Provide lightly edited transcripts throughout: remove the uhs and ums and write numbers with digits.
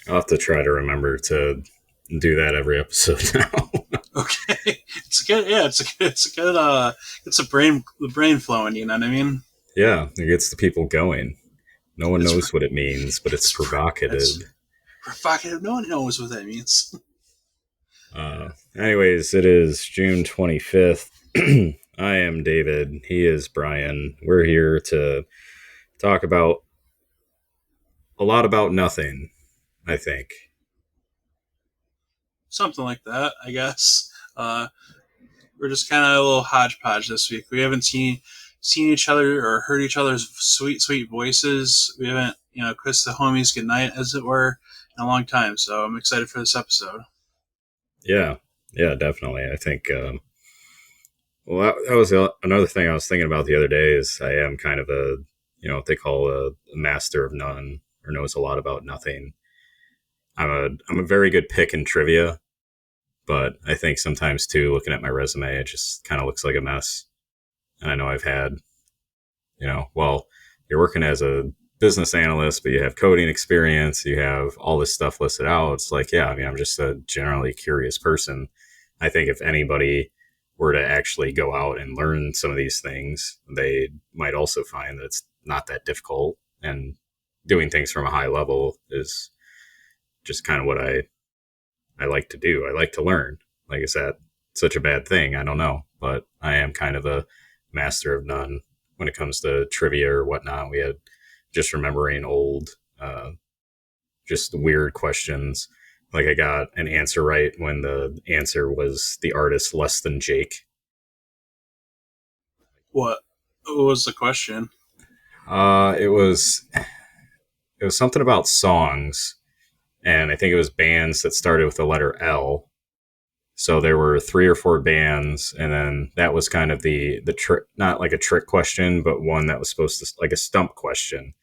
I'll have to try to remember to do that every episode now. Okay, it's good. Yeah, it's a good. It's the brain flowing. You know what I mean? Yeah, it gets the people going. No one It's knows what it means, but it's provocative. it's provocative. No one knows what that means. Anyways, it is June 25th. I am David. He is Brian. We're here to talk about a lot about nothing, I think. Something like that, I guess. We're just kind of a little hodgepodge this week. We haven't seen each other or heard each other's sweet voices. We haven't kissed the homies goodnight, as it were, in a long time. So I'm excited for this episode. Yeah, definitely. I think. Well, that was another thing I was thinking about the other day. Is I am kind of a what they call a master of none, or knows a lot about nothing. I'm a very good pick in trivia, but I think sometimes too, looking at my resume, it just kind of looks like a mess. And I know I've had, well, you're working as a business analyst, but you have coding experience, you have all this stuff listed out. It's like, yeah, I mean, I'm just a generally curious person. I think if anybody were to actually go out and learn some of these things, they might also find that it's not that difficult. And doing things from a high level is just kind of what I like to do. I like to learn. Like, is that such a bad thing? I don't know. But I am kind of a master of none when it comes to trivia or whatnot. We had just remembering old, just weird questions. Like I got an answer right when the answer was the artist Less Than Jake. What was the question? It was something about songs, and I think it was bands that started with the letter L. So there were 3 or 4 bands, and then that was kind of the trick, not like a trick question, but one that was supposed to, like a stump question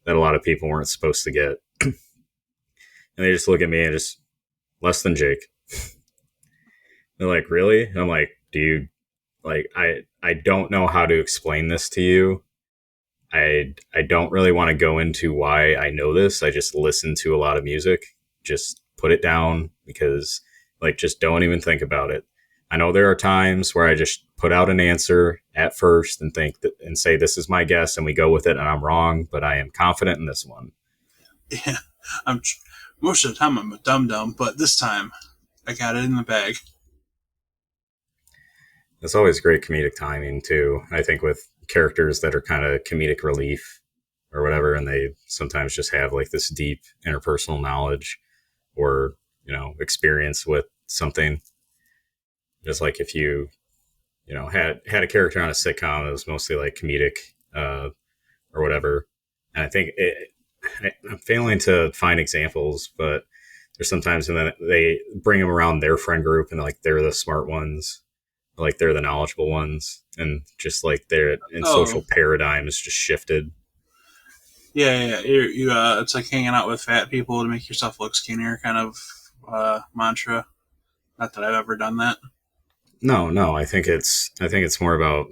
that a lot of people weren't supposed to get. And they just look at me and just, Less Than Jake. They're like, really? And I'm like, dude, like, I don't know how to explain this to you. I don't really want to go into why I know this. I just listen to a lot of music. Just put it down because, like, just don't even think about it. I know there are times where I just put out an answer at first and think that, and say, this is my guess, and we go with it, and I'm wrong, but I am confident in this one. Yeah, I'm. Most of the time I'm a dum-dum, but this time I got it in the bag. It's always great comedic timing, too. I think with characters that are kind of comedic relief or whatever, and they sometimes just have like this deep interpersonal knowledge or, experience with something. Just like if you, had a character on a sitcom that was mostly like comedic or whatever. And I think I'm failing to find examples, but there's sometimes when they bring them around their friend group and like they're the smart ones, like they're the knowledgeable ones, and just like their social paradigms just shifted. Yeah. It's like hanging out with fat people to make yourself look skinnier, kind of mantra. Not that I've ever done that. No. I think it's more about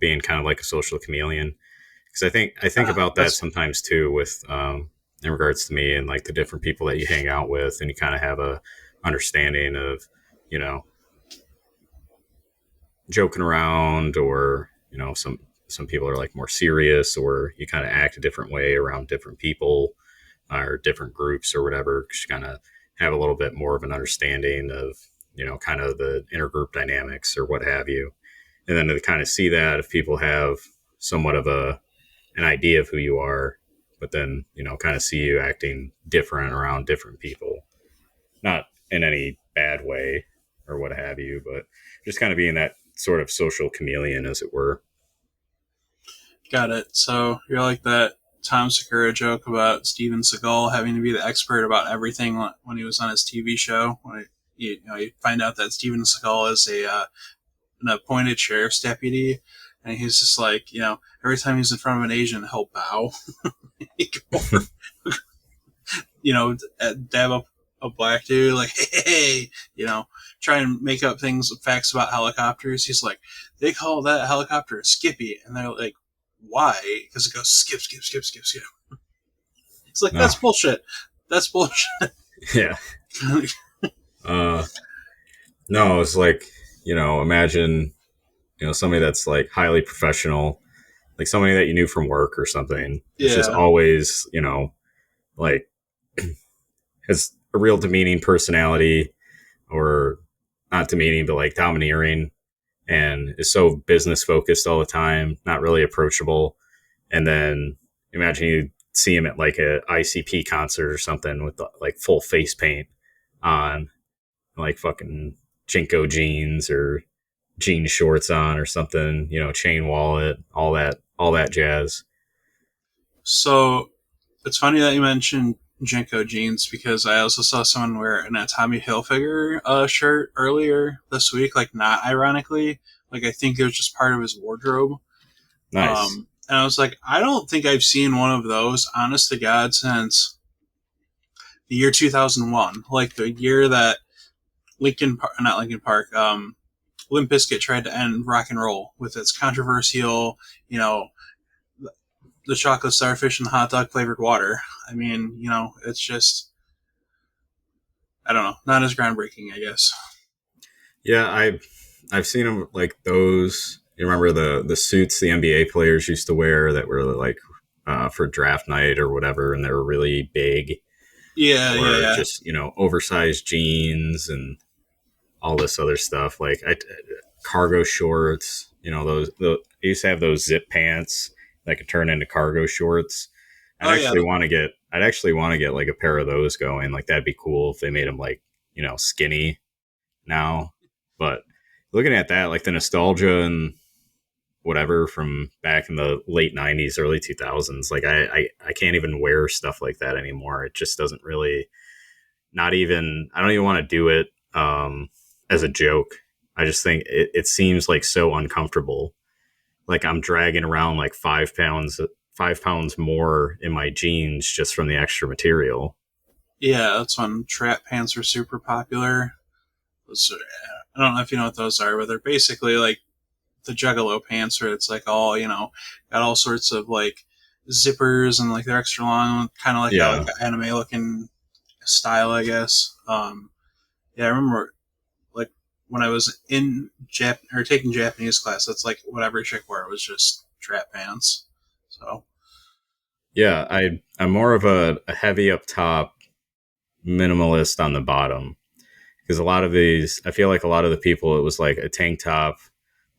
being kind of like a social chameleon. Because I think about that sometimes too with in regards to me and like the different people that you hang out with, and you kind of have a understanding of you know joking around, or some people are like more serious, or you kind of act a different way around different people or different groups or whatever, because you kind of have a little bit more of an understanding of kind of the intergroup dynamics or what have you. And then to kind of see that if people have somewhat of an idea of who you are, but then kind of see you acting different around different people, not in any bad way or what have you, but just kind of being that sort of social chameleon, as it were. Got it. So you're like that Tom Segura joke about Steven Seagal having to be the expert about everything when he was on his TV show. When you find out that Steven Seagal is an appointed sheriff's deputy, and he's just like, every time he's in front of an Asian, he'll bow. He go over, dab up a black dude, like, hey, try and make up facts about helicopters. He's like, they call that helicopter a Skippy, and they're like, why? Because it goes skip, skip, skip, skip, skip. It's like, No, that's bullshit. That's bullshit. yeah. Uh, no, it's like, imagine, somebody that's like highly professional, like somebody that you knew from work or something. It's just Yeah. always, like has a real demeaning personality, or not demeaning, but like domineering, and is so business focused all the time, not really approachable. And then imagine you see him at like a ICP concert or something with like full face paint on, like fucking Jinko jeans or jean shorts on or something, chain wallet, all that jazz. So it's funny that you mentioned Jinko jeans because I also saw someone wear an Tommy Hilfiger shirt earlier this week. Like, not ironically, like I think it was just part of his wardrobe. Nice. And I was like, I don't think I've seen one of those, honest to God, since the year 2001, like the year that not Lincoln Park, Limp Bizkit tried to end rock and roll with its controversial, you know, the chocolate starfish and the hot dog flavored water. I mean, it's just, I don't know, not as groundbreaking, I guess. Yeah, I've seen them like those. You remember the suits the NBA players used to wear that were like for draft night or whatever, and they were really big, Yeah, yeah, or yeah. just oversized jeans and all this other stuff. Like cargo shorts. I used to have those zip pants that could turn into cargo shorts. Oh yeah, I'd actually want to get like a pair of those going. Like that'd be cool if they made them like skinny now. But looking at that, like the nostalgia and whatever from back in the late '90s, early 2000s, like I can't even wear stuff like that anymore. It just doesn't really. Not even. I don't even want to do it as a joke. I just think it seems like so uncomfortable. Like I'm dragging around like 5 pounds more in my jeans just from the extra material. yeah. That's when trap pants were super popular. I don't know if you know what those are, but they're basically like the Juggalo pants, where it's like all got all sorts of like zippers and like they're extra long, kind of like got Yeah. like an anime looking style, I guess. Yeah, I remember like when I was in taking Japanese class, that's like whatever chick wore. It was just trap pants. So Yeah, I'm more of a heavy up top, minimalist on the bottom. Because a lot of these, I feel like a lot of the people, it was like a tank top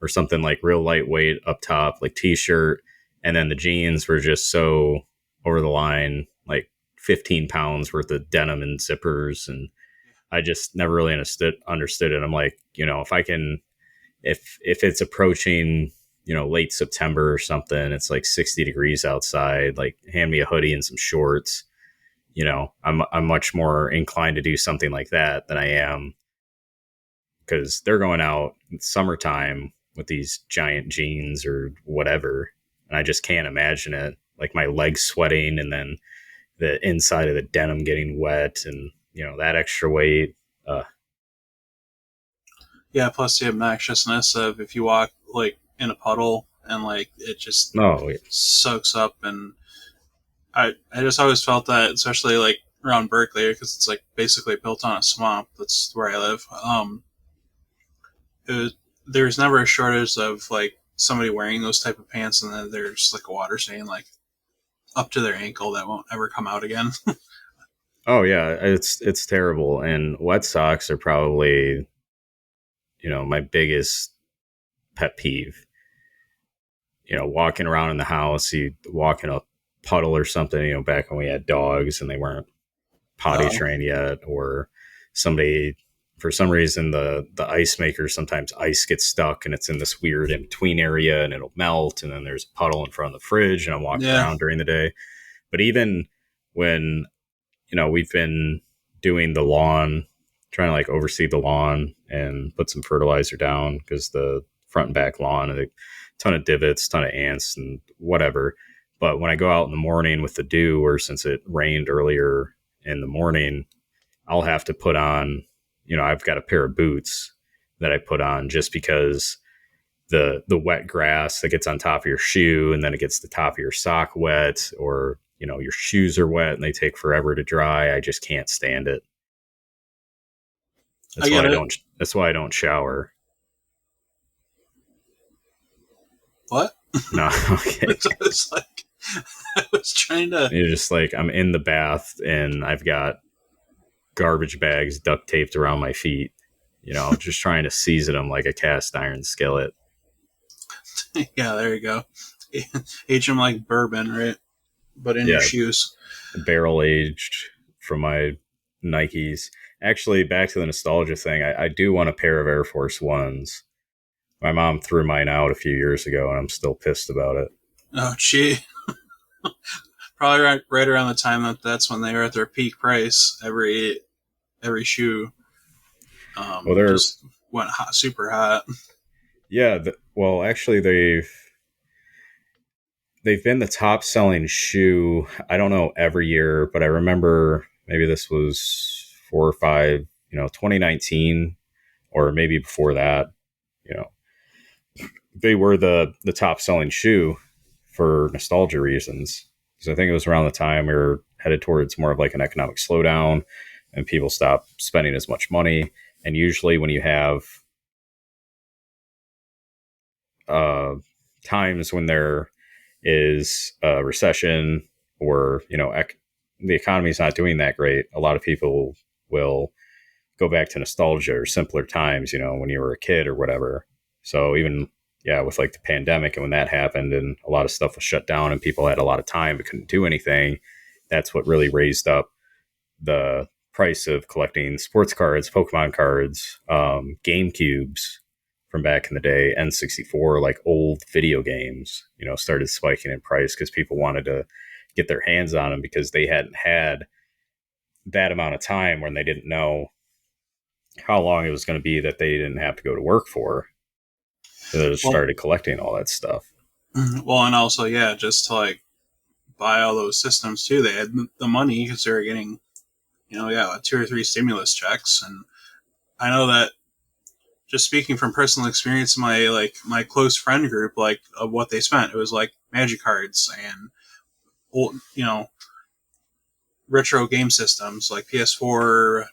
or something like real lightweight up top, like t-shirt, and then the jeans were just so over the line, like 15 pounds worth of denim and zippers, and I just never really understood it. I'm like, if I can, if it's approaching, late September or something, it's like 60 degrees outside, like hand me a hoodie and some shorts. I'm much more inclined to do something like that than I am, because they're going out in summertime with these giant jeans or whatever, and I just can't imagine it. Like my legs sweating, and then the inside of the denim getting wet, and that extra weight. yeah, plus the obnoxiousness of if you walk like in a puddle and like it just No, soaks up, and I just always felt that, especially like around Berkeley, because it's like basically built on a swamp. That's where I live. It was, there's never a shortage of like somebody wearing those type of pants, and then there's like a water stain like up to their ankle that won't ever come out again. oh yeah, it's terrible. And wet socks are probably my biggest pet peeve. Walking around in the house, you walk in a puddle or something. Back when we had dogs and they weren't potty Oh trained yet, or somebody, for some reason, the ice maker, sometimes ice gets stuck and it's in this weird in between area and it'll melt, and then there's a puddle in front of the fridge, and I'm walking yeah, around during the day. But even when we've been doing the lawn, trying to like oversee the lawn and put some fertilizer down, because the front and back lawn, a ton of divots, ton of ants and whatever. But when I go out in the morning with the dew, or since it rained earlier in the morning, I'll have to put on, I've got a pair of boots that I put on just because the wet grass that gets on top of your shoe and then it gets the top of your sock wet, or your shoes are wet and they take forever to dry. I just can't stand it. I That's why get I it. don't that's why I don't shower. What? No, okay. It's like I was trying to. You're just like, I'm in the bath and I've got garbage bags duct taped around my feet, just trying to season them like a cast iron skillet. Yeah, there you go. Age them like bourbon, right? But in your Yeah, shoes. barrel aged from my Nikes. Actually, back to the nostalgia thing, I do want a pair of Air Force Ones. My mom threw mine out a few years ago, and I'm still pissed about it. Oh, gee. Probably right around the time that's when they were at their peak price. Every shoe Well, they're just went hot, super hot. yeah. Well, actually, they've been the top selling shoe. I don't know every year, but I remember maybe this was 4 or 5. 2019, or maybe before that. You know, they were the top selling shoe for nostalgia reasons. Because I think it was around the time we were headed towards more of like an economic slowdown, and people stopped spending as much money. And usually, when you have uh, times when there is a recession, or the economy is not doing that great, a lot of people will go back to nostalgia or simpler times, when you were a kid or whatever. So even, yeah, with like the pandemic and when that happened and a lot of stuff was shut down and people had a lot of time but couldn't do anything, that's what really raised up the price of collecting sports cards, Pokemon cards, Game Cubes from back in the day, N64, like old video games, started spiking in price because people wanted to get their hands on them because they hadn't had that amount of time when they didn't know how long it was going to be that they didn't have to go to work for. So they just Well, started collecting all that stuff. well, and also, yeah, just to like buy all those systems too. They had the money because they were getting, yeah, like 2 or 3 stimulus checks, and I know that just speaking from personal experience, my close friend group, like of what they spent, it was like Magic cards and old, retro game systems like PS4,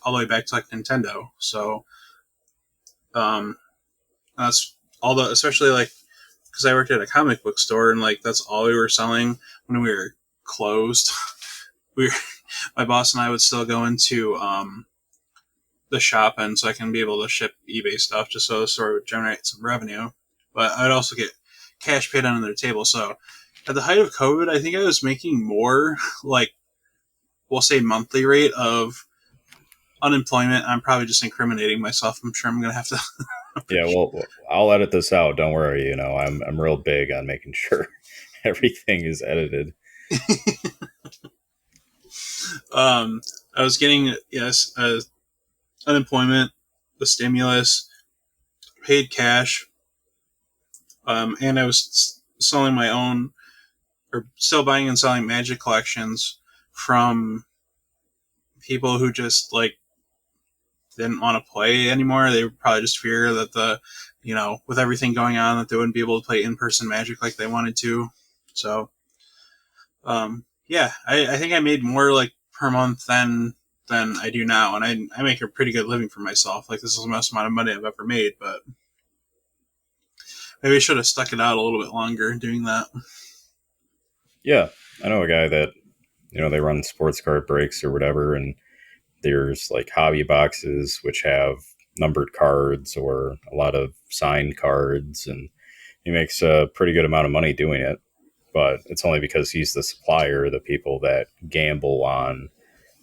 all the way back to like Nintendo. So um, that's all the, especially like because I worked at a comic book store and like that's all we were selling when we were closed. We, were, my boss and I would still go into the shop, and so I can be able to ship eBay stuff just so the store would generate some revenue. But I'd also get cash paid on their table. So at the height of COVID, I think I was making more like we'll say monthly rate of unemployment. I'm probably just incriminating myself. I'm sure I'm gonna have to. Yeah, well, I'll edit this out. Don't worry. I'm real big on making sure everything is edited. um, I was getting unemployment, the stimulus, paid cash, and I was selling my own or still buying and selling Magic collections from people who just like didn't want to play anymore. They would probably just fear that with everything going on, that they wouldn't be able to play in person Magic like they wanted to. So, yeah, I think I made more like per month than I do now, and I make a pretty good living for myself. Like this is the most amount of money I've ever made, but maybe I should have stuck it out a little bit longer doing that. Yeah, I know a guy that they run sports card breaks or whatever, and there's like hobby boxes which have numbered cards or a lot of signed cards, and he makes a pretty good amount of money doing it. But it's only because he's the supplier. The people that gamble on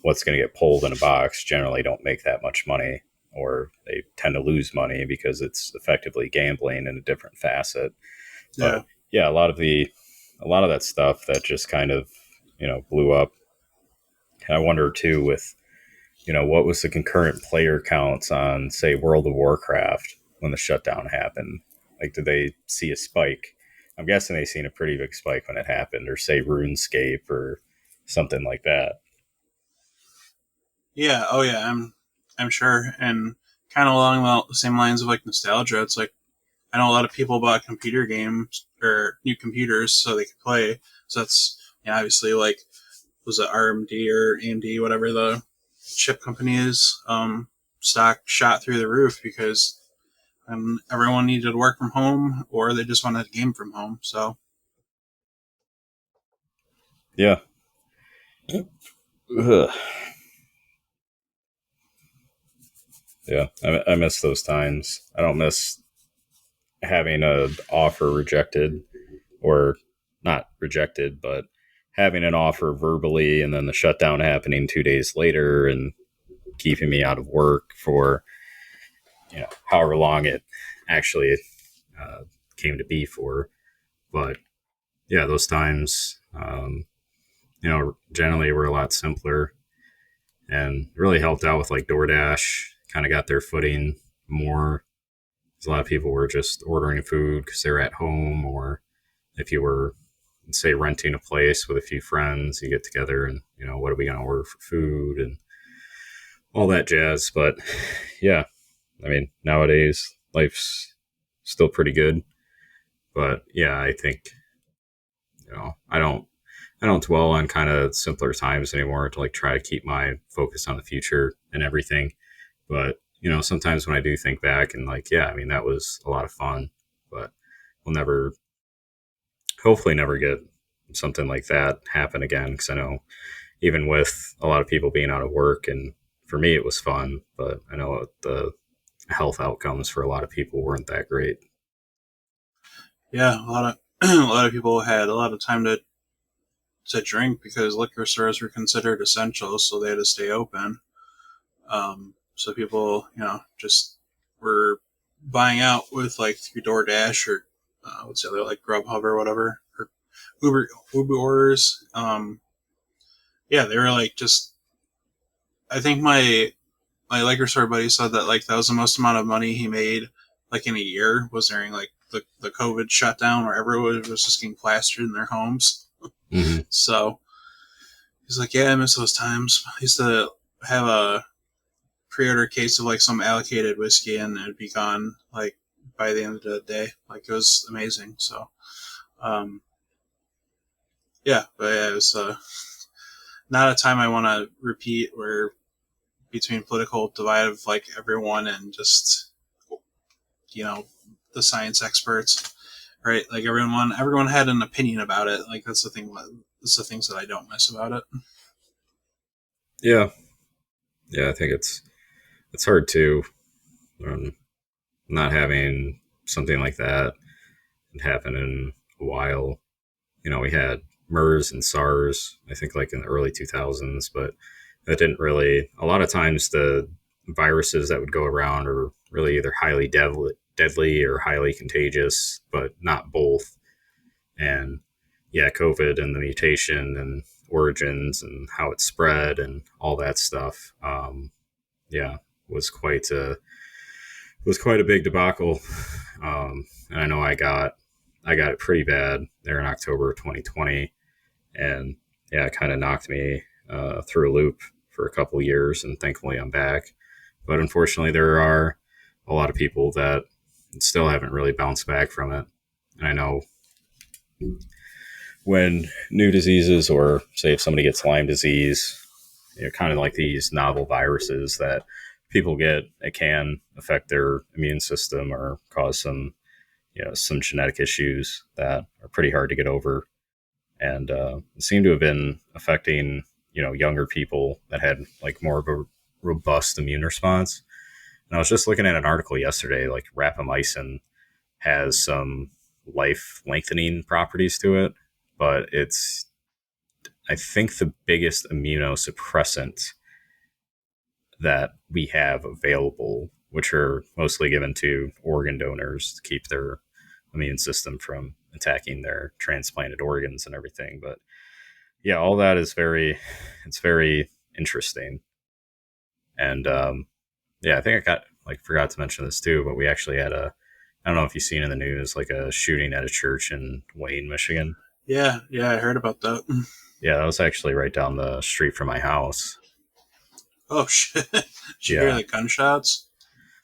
what's going to get pulled in a box generally don't make that much money, or they tend to lose money because it's effectively gambling in a different facet. Yeah. But yeah, a lot of that stuff that just kind of blew up. I wonder too with what was the concurrent player counts on, say, World of Warcraft when the shutdown happened? Like, did they see a spike? I'm guessing they seen a pretty big spike when it happened, or say RuneScape or something like that. Yeah. Oh yeah. I'm sure, and kind of along the same lines of like nostalgia. It's like I know a lot of people bought computer games or new computers so they could play. So that's, obviously, like, was it RMD or AMD, whatever the chip company is, stock shot through the roof because everyone needed to work from home or they just wanted to game from home. So Yeah. Ugh. Yeah, I miss those times. I don't miss having an offer rejected, or not rejected, but having an offer verbally and then the shutdown happening 2 days later and keeping me out of work for however long it actually uh, came to be for. But yeah, those times, generally were a lot simpler and really helped out with like DoorDash. Kind of got their footing more. A lot of people were just ordering food because they're at home, or if you were, say, renting a place with a few friends, you get together and, what are we going to order for food and all that jazz. But yeah, I mean, nowadays life's still pretty good. But yeah, I think, I don't dwell on kind of simpler times anymore to like try to keep my focus on the future and everything. But, sometimes when I do think back and like, yeah, I mean, that was a lot of fun, but we'll never, hopefully never get something like that happen again. Because I know even with a lot of people being out of work, and for me it was fun, but I know the health outcomes for a lot of people weren't that great. yeah, a lot of a lot of people had a lot of time to drink because liquor stores were considered essential, so they had to stay open. So people, just were buying out with like through DoorDash or what's the other, like Grubhub or whatever, or Uber orders. Yeah, they were like just. I think my liquor store buddy said that like that was the most amount of money he made like in a year was during like the COVID shutdown where everyone was just getting plastered in their homes. Mm-hmm. So he's like, yeah, I miss those times. I used to have a pre-order case of like some allocated whiskey and it'd be gone like by the end of the day. Like it was amazing. So um, yeah, but yeah, it was not a time I want to repeat where between political divide of like everyone and just you know the science experts, right? Like everyone had an opinion about it. Like that's the thing. That's the things that I don't miss about it. Yeah, yeah, I think it's hard to, um, not having something like that happen in a while. We had MERS and SARS, I think, like in the early 2000s, but that didn't really. A lot of times, the viruses that would go around are really either highly deadly or highly contagious, but not both. And yeah, COVID and the mutation and origins and how it spread and all that stuff, yeah, was quite a big debacle. And I know I got it pretty bad there in October of 2020, and yeah, it kind of knocked me through a loop for a couple of years, and thankfully I'm back. But unfortunately, there are a lot of people that still haven't really bounced back from it. And I know when new diseases, or say if somebody gets Lyme disease, kind of like these novel viruses that people get, it can affect their immune system or cause some genetic issues that are pretty hard to get over, and seem to have been affecting younger people that had like more of a robust immune response. And I was just looking at an article yesterday, like rapamycin has some life lengthening properties to it, but it's, I think, the biggest immunosuppressant that we have available, which are mostly given to organ donors to keep their immune system from attacking their transplanted organs and everything. But yeah, all that is it's very interesting. And yeah, I think I forgot to mention this too, but we actually had I don't know if you've seen in the news, like a shooting at a church in Wayne, Michigan. Yeah, yeah, I heard about that. Yeah, that was actually right down the street from my house. Oh shit! Did you hear Yeah. the gunshots?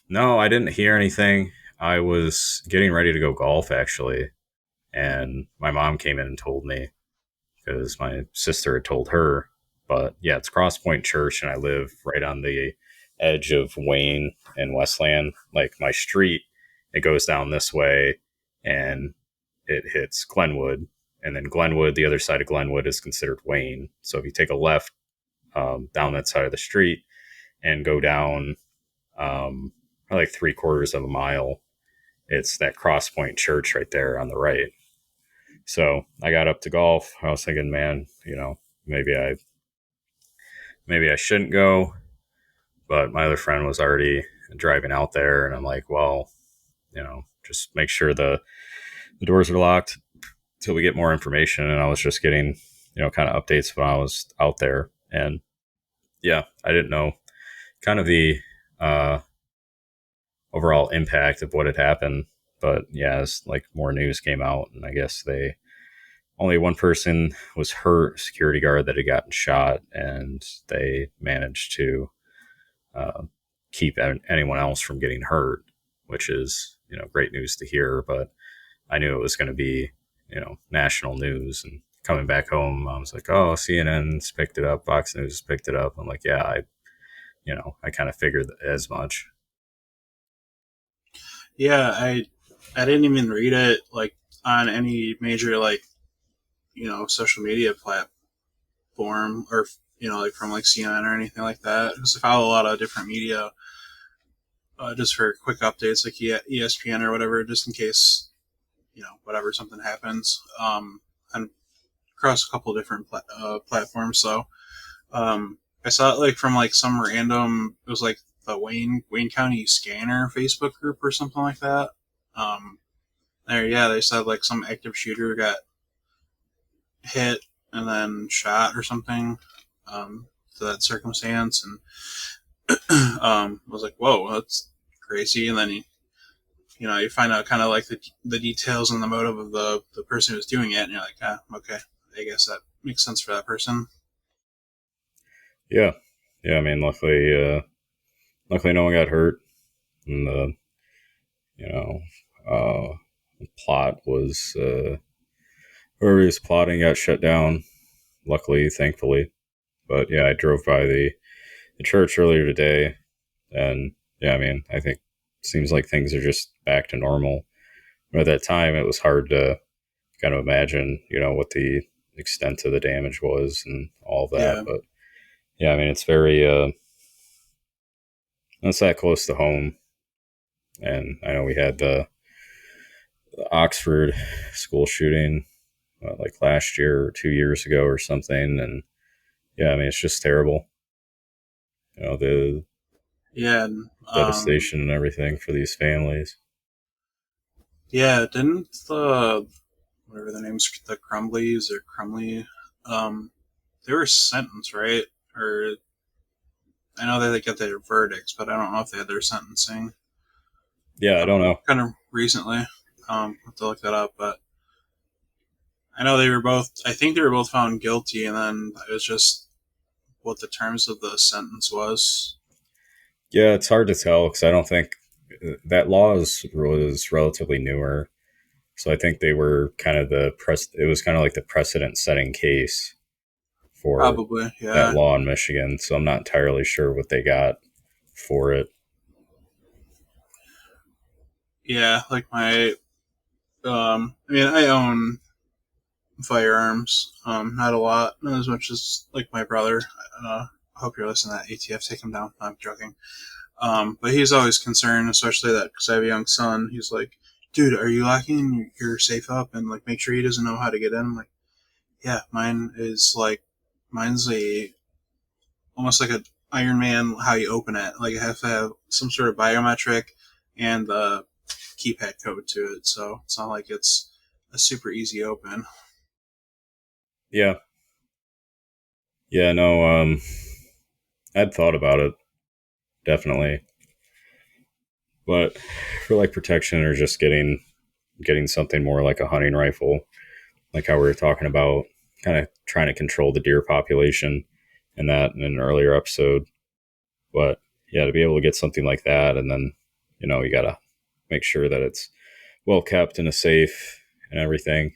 No, I didn't hear anything. I was getting ready to go golf actually, and my mom came in and told me because my sister had told her. But yeah, it's Cross Point Church, and I live right on the edge of Wayne and Westland. Like my street, it goes down this way, and it hits Glenwood, and then Glenwood, the other side of Glenwood, is considered Wayne. So if you take a left down that side of the street and go down like 3/4 of a mile, it's that Cross Point Church right there on the right. So I got up to golf. I was thinking, man, maybe I shouldn't go, but my other friend was already driving out there, and I'm like, well, just make sure the doors are locked till we get more information. And I was just getting, kind of updates when I was out there, and yeah, I didn't know kind of the uh, overall impact of what had happened, but yeah, as like more news came out, and I guess they only one person was hurt, security guard that had gotten shot, and they managed to uh, keep anyone else from getting hurt, which is great news to hear. But I knew it was going to be national news. And coming back home, I was like, oh, CNN's picked it up, Fox News picked it up. I'm like, yeah, I kind of figured as much. Yeah, I didn't even read it like on any major like social media platform or like from like CNN or anything like that because I follow a lot of different media just for quick updates like ESPN or whatever just in case whatever something happens and across a couple different platforms. So I saw it like from like some random. It was like the Wayne County Scanner Facebook group or something like that. Um, yeah, they said like some active shooter got hit and then shot or something. To that circumstance, and I was like, whoa, that's crazy. And then you find out kind of like the details and the motive of the person who's doing it, and you're like, okay, I guess that makes sense for that person. Yeah, yeah. I mean, luckily no one got hurt, and the you know plot was whoever he was plotting got shut down. Luckily, thankfully. But yeah, I drove by the church earlier today, and yeah, I mean, I think it seems like things are just back to normal. But at that time, it was hard to kind of imagine, what the extent of the damage was and all of that. Yeah, But yeah, I mean, it's very it's that close to home, and I know we had the Oxford school shooting like last year or 2 years ago or something, and yeah, I mean, it's just terrible. The yeah, and, devastation and everything for these families. yeah. Didn't the whatever the name's the Crumleys or Crumley, um, they were sentenced, right? Or I know they got their verdicts, but I don't know if they had their sentencing. Yeah, I don't know. Kind of recently. I have to look that up, but I know they were both. I think they were both found guilty, and then it was just what the terms of the sentence was. Yeah, it's hard to tell because I don't think that law was relatively newer. So I think they were kind of it was kind of like the precedent setting case for Probably, that yeah, law in Michigan. So I'm not entirely sure what they got for it. yeah. Like my, I mean, I own firearms. Not a lot, not as much as like my brother. I hope you're listening to that. ATF, take him down. I'm joking. But he's always concerned, especially that because I have a young son. He's like, dude, are you locking your safe up and like make sure he doesn't know how to get in? I'm like, yeah, mine's a almost like a Iron Man how you open it. Like I have to have some sort of biometric and the keypad code to it, so it's not like it's a super easy open. Yeah, yeah, no, I'd thought about it definitely, but for like protection or just getting something more like a hunting rifle, like how we were talking about, kind of trying to control the deer population and that in an earlier episode. But yeah, to be able to get something like that, and then you got to make sure that it's well kept and a safe and everything.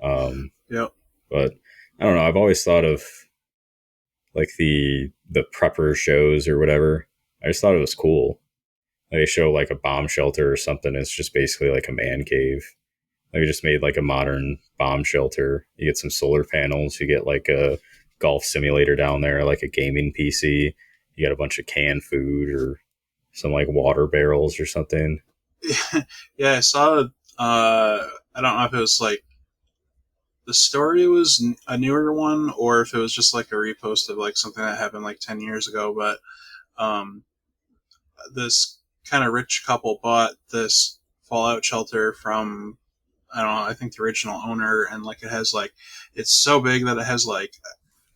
Um, Yep. but I don't know. I've always thought of like the prepper shows or whatever. I just thought it was cool. Like, they show like a bomb shelter or something. It's just basically like a man cave. Like, we just made like a modern bomb shelter. You get some solar panels. You get like a golf simulator down there, like a gaming PC. You got a bunch of canned food or some like water barrels or something. Yeah, I saw. I don't know if it was like the story was a newer one or if it was just like a repost of like something that happened like 10 years ago. But um, this kind of rich couple bought this fallout shelter from, I don't know, I think the original owner, and like it has like, it's so big that it has like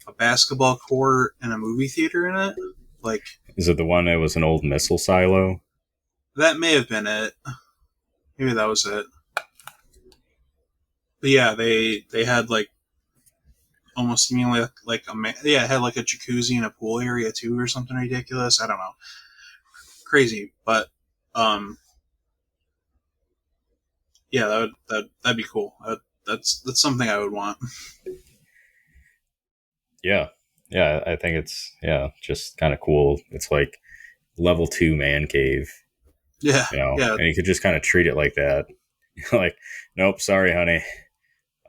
a basketball court and a movie theater in it. Like Is it the one that was an old missile silo? that may have been it. Maybe that was it. But yeah, they had like almost seemingly like yeah, it had like a jacuzzi and a pool area too, or something ridiculous. I don't know, crazy, but um, yeah, that'd be cool. That's something I would want. Yeah. Yeah, I think it's just kind of cool. It's like level 2 man cave, Yeah, yeah, and you could just kind of treat it like that. Like, nope, sorry, honey.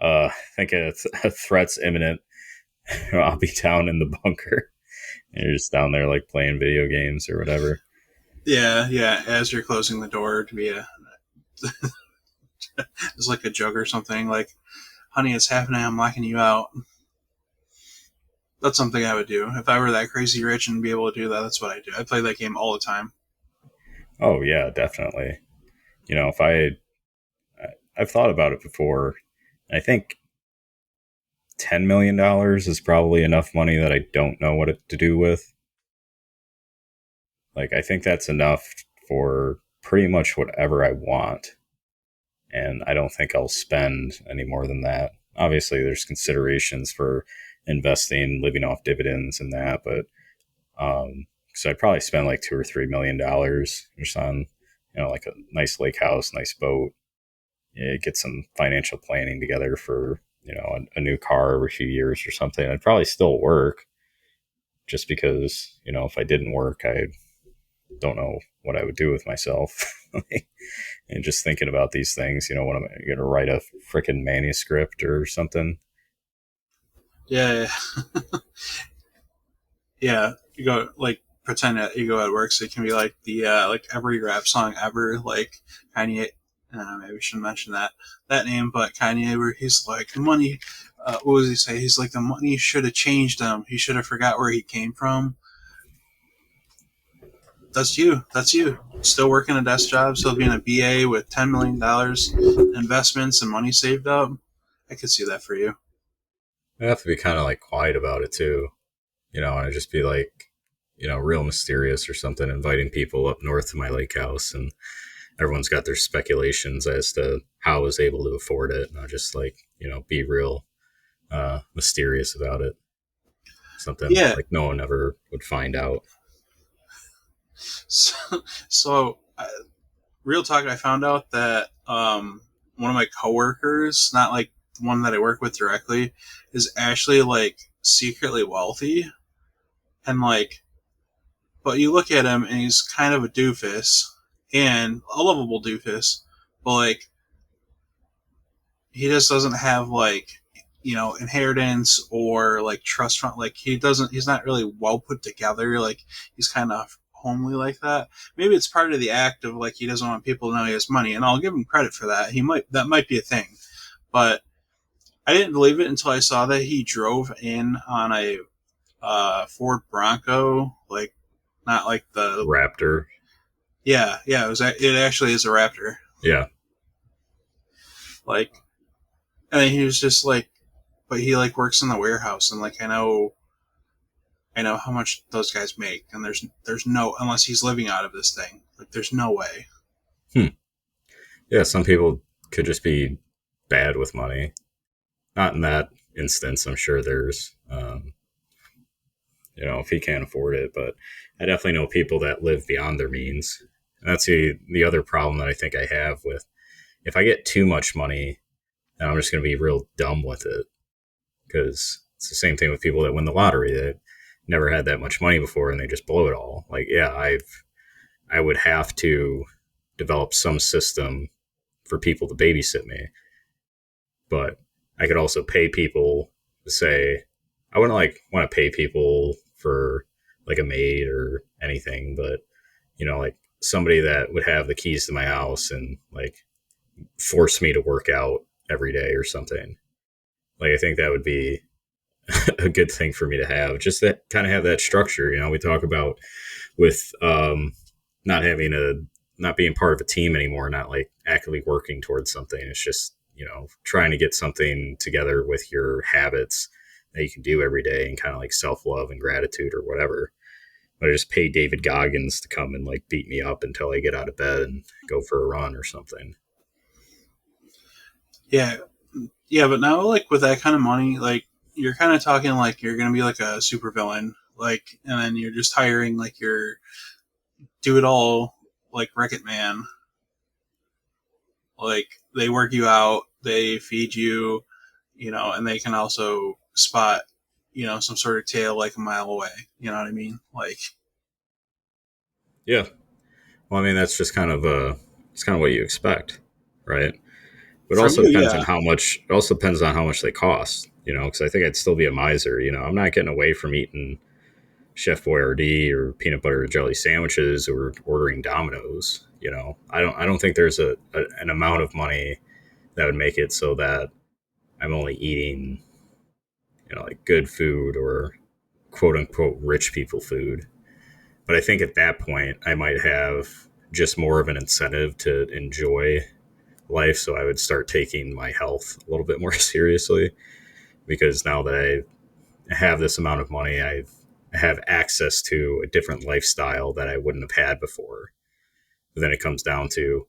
I think a threat's imminent. I'll be down in the bunker. And you're just down there like playing video games or whatever. yeah, yeah. As you're closing the door to be a, it's like a joke or something. Like, honey, it's happening. I'm locking you out. That's something I would do if I were that crazy rich and be able to do that. That's what I do. I play that game all the time. Oh yeah, definitely. If I've thought about it before. I think $10 million is probably enough money that I don't know what to do with. Like, I think that's enough for pretty much whatever I want. And I don't think I'll spend any more than that. Obviously, there's considerations for investing, living off dividends and that, but so I'd probably spend like $2 or $3 million just on, like a nice lake house, nice boat. Yeah, get some financial planning together for, a new car every few years or something. I'd probably still work just because, if I didn't work, I don't know what I would do with myself. And just thinking about these things, what am I going to write a freaking manuscript or something? Yeah, yeah. Yeah, you go like pretend that you go at work, so it can be like the like every rap song ever, like Kanye. Maybe we shouldn't mention that name, but Kanye, where he's like the money. What does he say? He's like the money should have changed him. He should have forgot where he came from. That's you. That's you. Still working a desk job, still being a BA with $10 million investments and money saved up. I could see that for you. I have to be kind of like quiet about it too, and I just be like, real mysterious or something, inviting people up north to my lake house, and everyone's got their speculations as to how I was able to afford it. And I just like, be real mysterious about it. Something Yeah. like no one ever would find out. So real talk, I found out that one of my coworkers, not like the one that I work with directly, is actually like secretly wealthy, and like, but you look at him and he's kind of a doofus and a lovable doofus, but like he just doesn't have like, inheritance or like trust fund. Like he's not really well put together. Like he's kind of homely like that. Maybe it's part of the act of like he doesn't want people to know he has money, and I'll give him credit for that. That might be a thing, but I didn't believe it until I saw that he drove in on a Ford Bronco, like not like the, Raptor. yeah, yeah, it actually is a Raptor. Yeah. Like, and then he was just like, but he like works in the warehouse, and like I know how much those guys make, and there's no, unless he's living out of this thing, like there's no way. Hmm. Yeah. Some people could just be bad with money. Not in that instance. I'm sure there's, if he can't afford it, but I definitely know people that live beyond their means. And that's the other problem that I think I have with, if I get too much money, then I'm just going to be real dumb with it, because it's the same thing with people that win the lottery that never had that much money before and they just blow it all. Like, yeah, I would have to develop some system for people to babysit me, but I could also pay people to say, I wouldn't like want to pay people for like a maid or anything, but like somebody that would have the keys to my house and like force me to work out every day or something. Like, I think that would be a good thing for me to have, just that kind of have that structure. We talk about with not having not being part of a team anymore, not like actively working towards something. It's just, trying to get something together with your habits that you can do every day, and kind of like self-love and gratitude or whatever. But I just pay David Goggins to come and like beat me up until I get out of bed and go for a run or something. Yeah, yeah, but now like with that kind of money, like you're kind of talking like you're gonna be like a supervillain, like, and then you're just hiring like your do it all like Wreck-It Man. Like they work you out, they feed you, and they can also spot, some sort of tail like a mile away. You know what I mean? Like Yeah. Well, I mean, that's just kind of it's kind of what you expect, right? But it from also you, depends on yeah, how much. It also depends on how much they cost. Because I think I'd still be a miser. I'm not getting away from eating Chef Boyardee or peanut butter and jelly sandwiches or ordering Domino's. I don't think there's an amount of money that would make it so that I'm only eating like good food or quote unquote rich people food. But I think at that point I might have just more of an incentive to enjoy life, so I would start taking my health a little bit more seriously, because now that I have this amount of money, I have access to a different lifestyle that I wouldn't have had before. But then it comes down to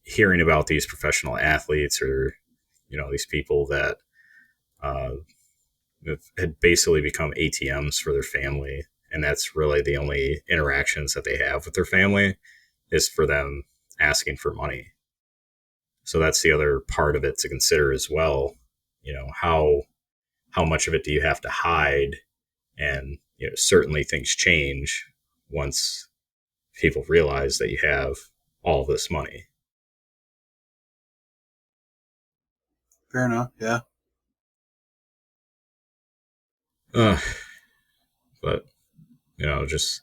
hearing about these professional athletes, or these people that uh, had basically become ATMs for their family, and that's really the only interactions that they have with their family, is for them asking for money. So that's the other part of it to consider as well. How much of it do you have to hide? And certainly things change once people realize that you have all this money. fair enough. Yeah, Uh, but just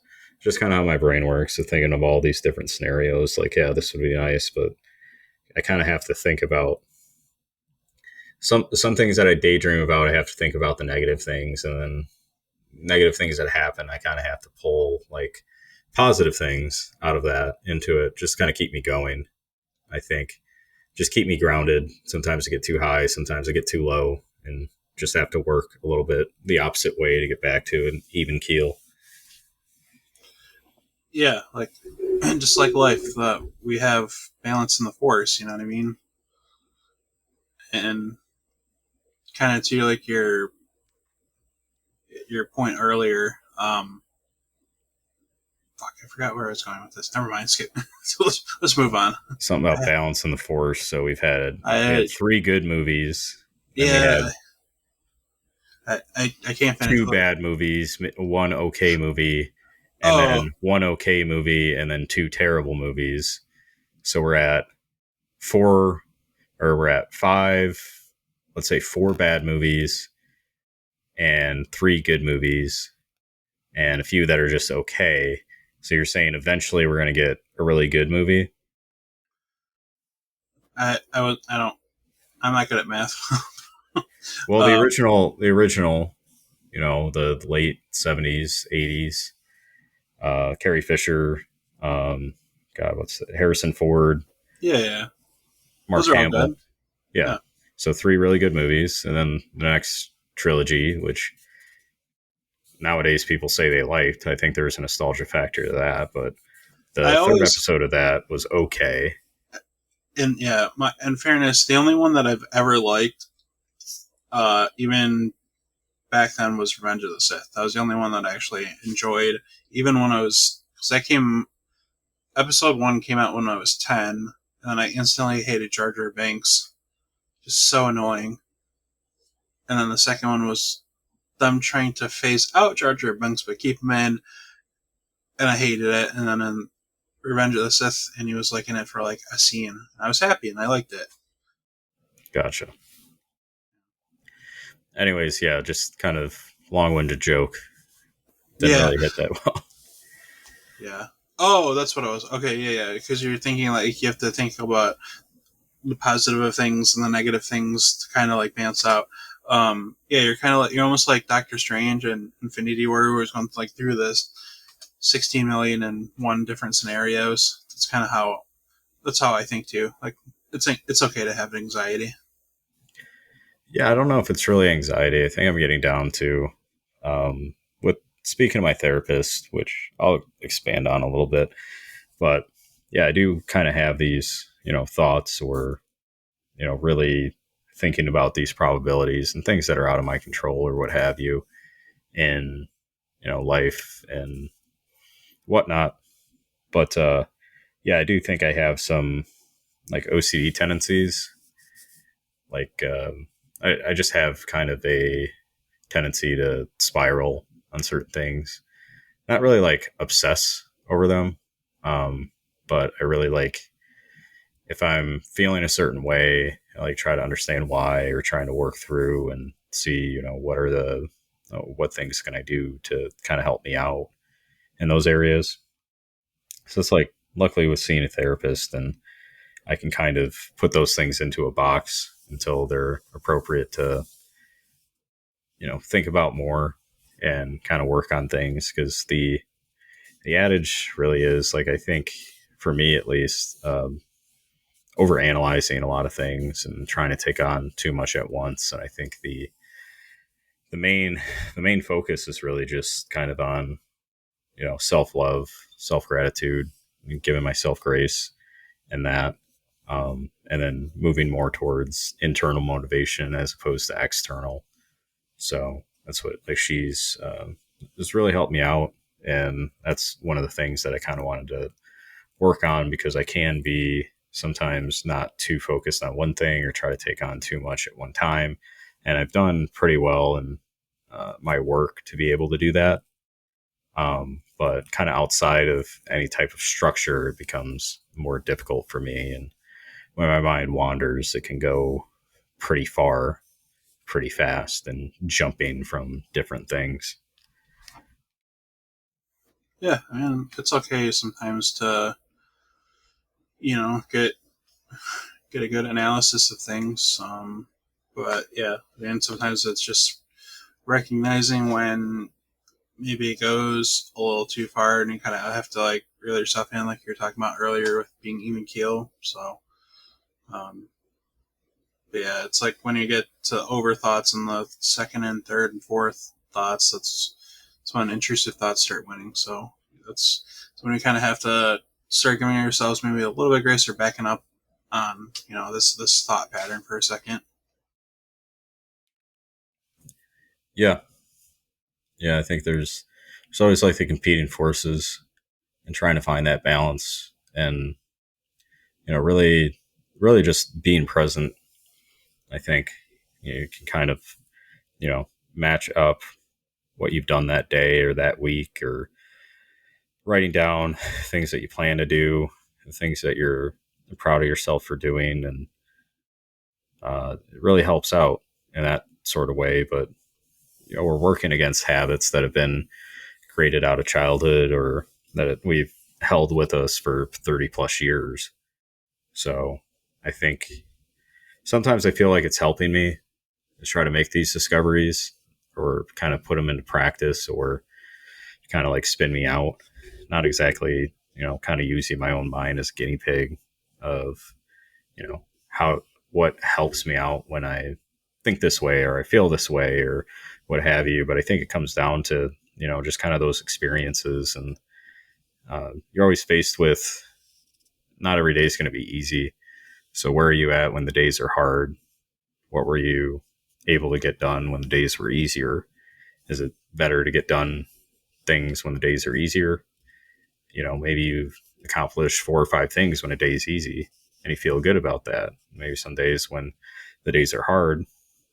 kind of how my brain works, so thinking of all these different scenarios, like, yeah, this would be nice, but I kind of have to think about some things that I daydream about. I have to think about the negative things, and then negative things that happen, I kind of have to pull like positive things out of that into it, just kind of keep me going. I think just keep me grounded. Sometimes I get too high, sometimes I get too low, and just have to work a little bit the opposite way to get back to an even keel. yeah, like just like life, we have balance in the force. You know what I mean? And kind of to like your point earlier. Fuck, I forgot where I was going with this. Never mind. Skip. So let's move on. Something about balance in the force. So we had I three good movies, then we yeah. had I can't finish. two bad movies, one okay movie, and Oh then one okay movie, and then two terrible movies. So we're at four, or we're at five, let's say four bad movies and three good movies and a few that are just okay. So you're saying eventually we're going to get a really good movie? I don't. I'm not good at math. Well, the um, original, the original, the late 70s, 80s, Carrie Fisher, um, God, what's it? Harrison Ford, yeah, yeah, Mark those are all Hamill. good. Yeah. Yeah, So three really good movies. And then the next trilogy, which nowadays people say they liked. I think there's a nostalgia factor to that, but the I third always episode of that was okay. and yeah. In fairness, the only one that I've ever liked, even back then, was Revenge of the Sith. That was the only one that I actually enjoyed, even when I was because that came episode 1 came out when I was 10, and then I instantly hated Jar Jar Binks. Just so annoying. And then the second one was them trying to phase out Jar Jar Binks but keep him in, and I hated it. And then in Revenge of the Sith, and he was like in it for like a scene. I was happy and I liked it. Gotcha. Anyways, yeah, just kind of long-winded joke. Didn't Yeah, really hit that well. yeah. Oh, that's what I was. Okay, yeah, yeah. Because you're thinking like you have to think about the positive of things and the negative things to kind of like balance out. Yeah, you're kind of like you're almost like Doctor Strange and Infinity War, where he's going like through this 16 million and one different scenarios. That's kind of how. That's how I think too. Like it's okay to have anxiety. Yeah, I don't know if it's really anxiety. I think I'm getting down to with speaking to my therapist, which I'll expand on a little bit. But yeah, I do kind of have these, thoughts or, really thinking about these probabilities and things that are out of my control or what have you in, life and whatnot. But yeah, I do think I have some like OCD tendencies. Like I just have kind of a tendency to spiral on certain things. Not really like obsess over them, but I really like if I'm feeling a certain way, I like try to understand why or trying to work through and see, what are the what things can I do to kind of help me out in those areas. So it's like luckily with seeing a therapist and I can kind of put those things into a box until they're appropriate to, think about more and kind of work on things because the adage really is like I think for me at least over analyzing a lot of things and trying to take on too much at once. And I think the main the main focus is really just kind of on self love, self gratitude, giving myself grace, and that. And then moving more towards internal motivation as opposed to external. So that's what like she's has really helped me out, and that's one of the things that I kind of wanted to work on because I can be sometimes not too focused on one thing or try to take on too much at one time. And I've done pretty well in my work to be able to do that. But kind of outside of any type of structure, it becomes more difficult for me. And when my mind wanders, it can go pretty far, pretty fast, and jumping from different things. Yeah, I mean it's okay sometimes to get a good analysis of things. But yeah, and sometimes it's just recognizing when maybe it goes a little too far, and you kind of have to like reel yourself in, like you were talking about earlier with being even keel. So, um, but yeah, it's like when you get to over thoughts in the second and third and fourth thoughts, that's when intrusive thoughts start winning. So that's when you kind of have to start giving yourselves maybe a little bit of grace or backing up on this thought pattern for a second. Yeah, yeah. I think there's always like the competing forces and trying to find that balance, and really, really just being present. I think you can kind of match up what you've done that day or that week, or writing down things that you plan to do, things that you're proud of yourself for doing, and it really helps out in that sort of way. But we're working against habits that have been created out of childhood or that we've held with us for 30 plus years. So I think sometimes I feel like it's helping me to try to make these discoveries or kind of put them into practice or kind of like spin me out. Not exactly, kind of using my own mind as a guinea pig of, how, what helps me out when I think this way or I feel this way or what have you. But I think it comes down to, just kind of those experiences. And you're always faced with not every day is going to be easy. So where are you at when the days are hard? What were you able to get done when the days were easier? Is it better to get done things when the days are easier? Maybe you've accomplish 4 or 5 things when a day's easy, and you feel good about that. Maybe some days when the days are hard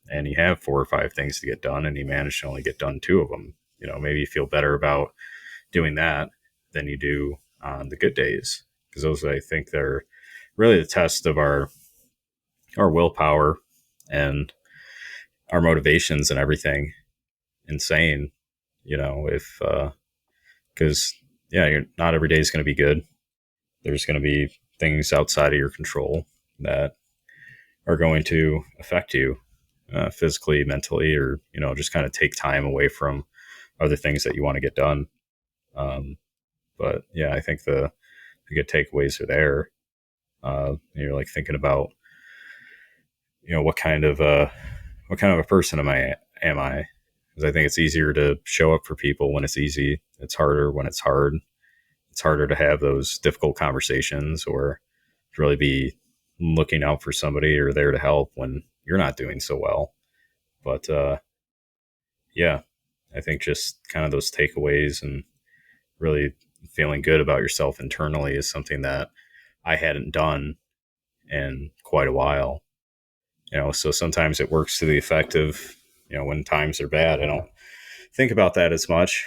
and you have 4 or 5 things to get done and you manage to only get done 2 of them, maybe you feel better about doing that than you do on the good days, because those, I think, they're really the test of our willpower and our motivations and everything. Insane, if because yeah, not every day is going to be good. There's going to be things outside of your control that are going to affect you, physically, mentally, or just kind of take time away from other things that you want to get done. Um, but yeah, I think the good takeaways are there. You're like thinking about, what kind of a person am I? Because I think it's easier to show up for people when it's easy. It's harder when it's hard. It's harder to have those difficult conversations or to really be looking out for somebody or there to help when you're not doing so well. But yeah, I think just kind of those takeaways and really feeling good about yourself internally is something that I hadn't done in quite a while. So sometimes it works to the effect of, when times are bad, I don't think about that as much.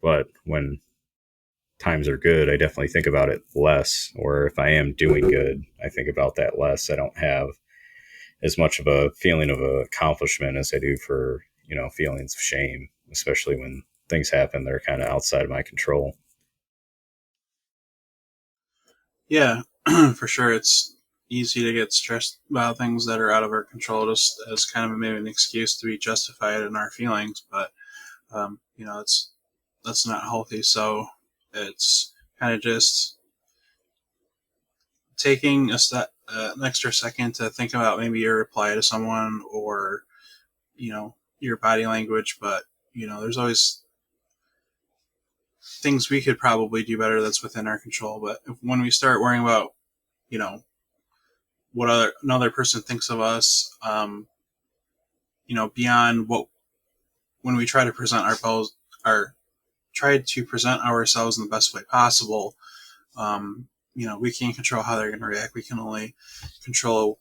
But when times are good, I definitely think about it less. Or if I am doing good, I think about that less. I don't have as much of a feeling of accomplishment as I do for, feelings of shame, especially when things happen that are kind of outside of my control. Yeah, for sure. It's easy to get stressed about things that are out of our control, just as kind of maybe an excuse to be justified in our feelings. But it's that's not healthy. So it's kind of just taking an extra second to think about maybe your reply to someone or your body language. But there's always things we could probably do better that's within our control. But when we start worrying about you know what another person thinks of us, beyond what when we try to present our try to present ourselves in the best way possible, we can't control how they're going to react. We can only control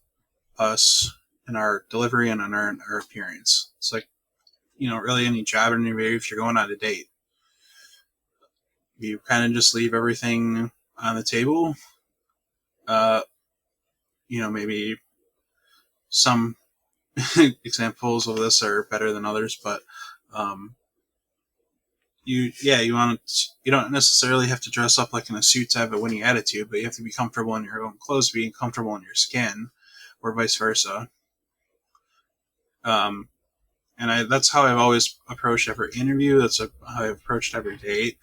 us and our delivery and our appearance. It's like, really any job interview, if you're going on a date, you kind of just leave everything on the table. Uh, maybe some examples of this are better than others, but um, you don't necessarily have to dress up like in a suit to have a winning attitude, but you have to be comfortable in your own clothes, being comfortable in your skin, or vice versa. Um, that's how I've always approached every interview. That's how I've approached every date,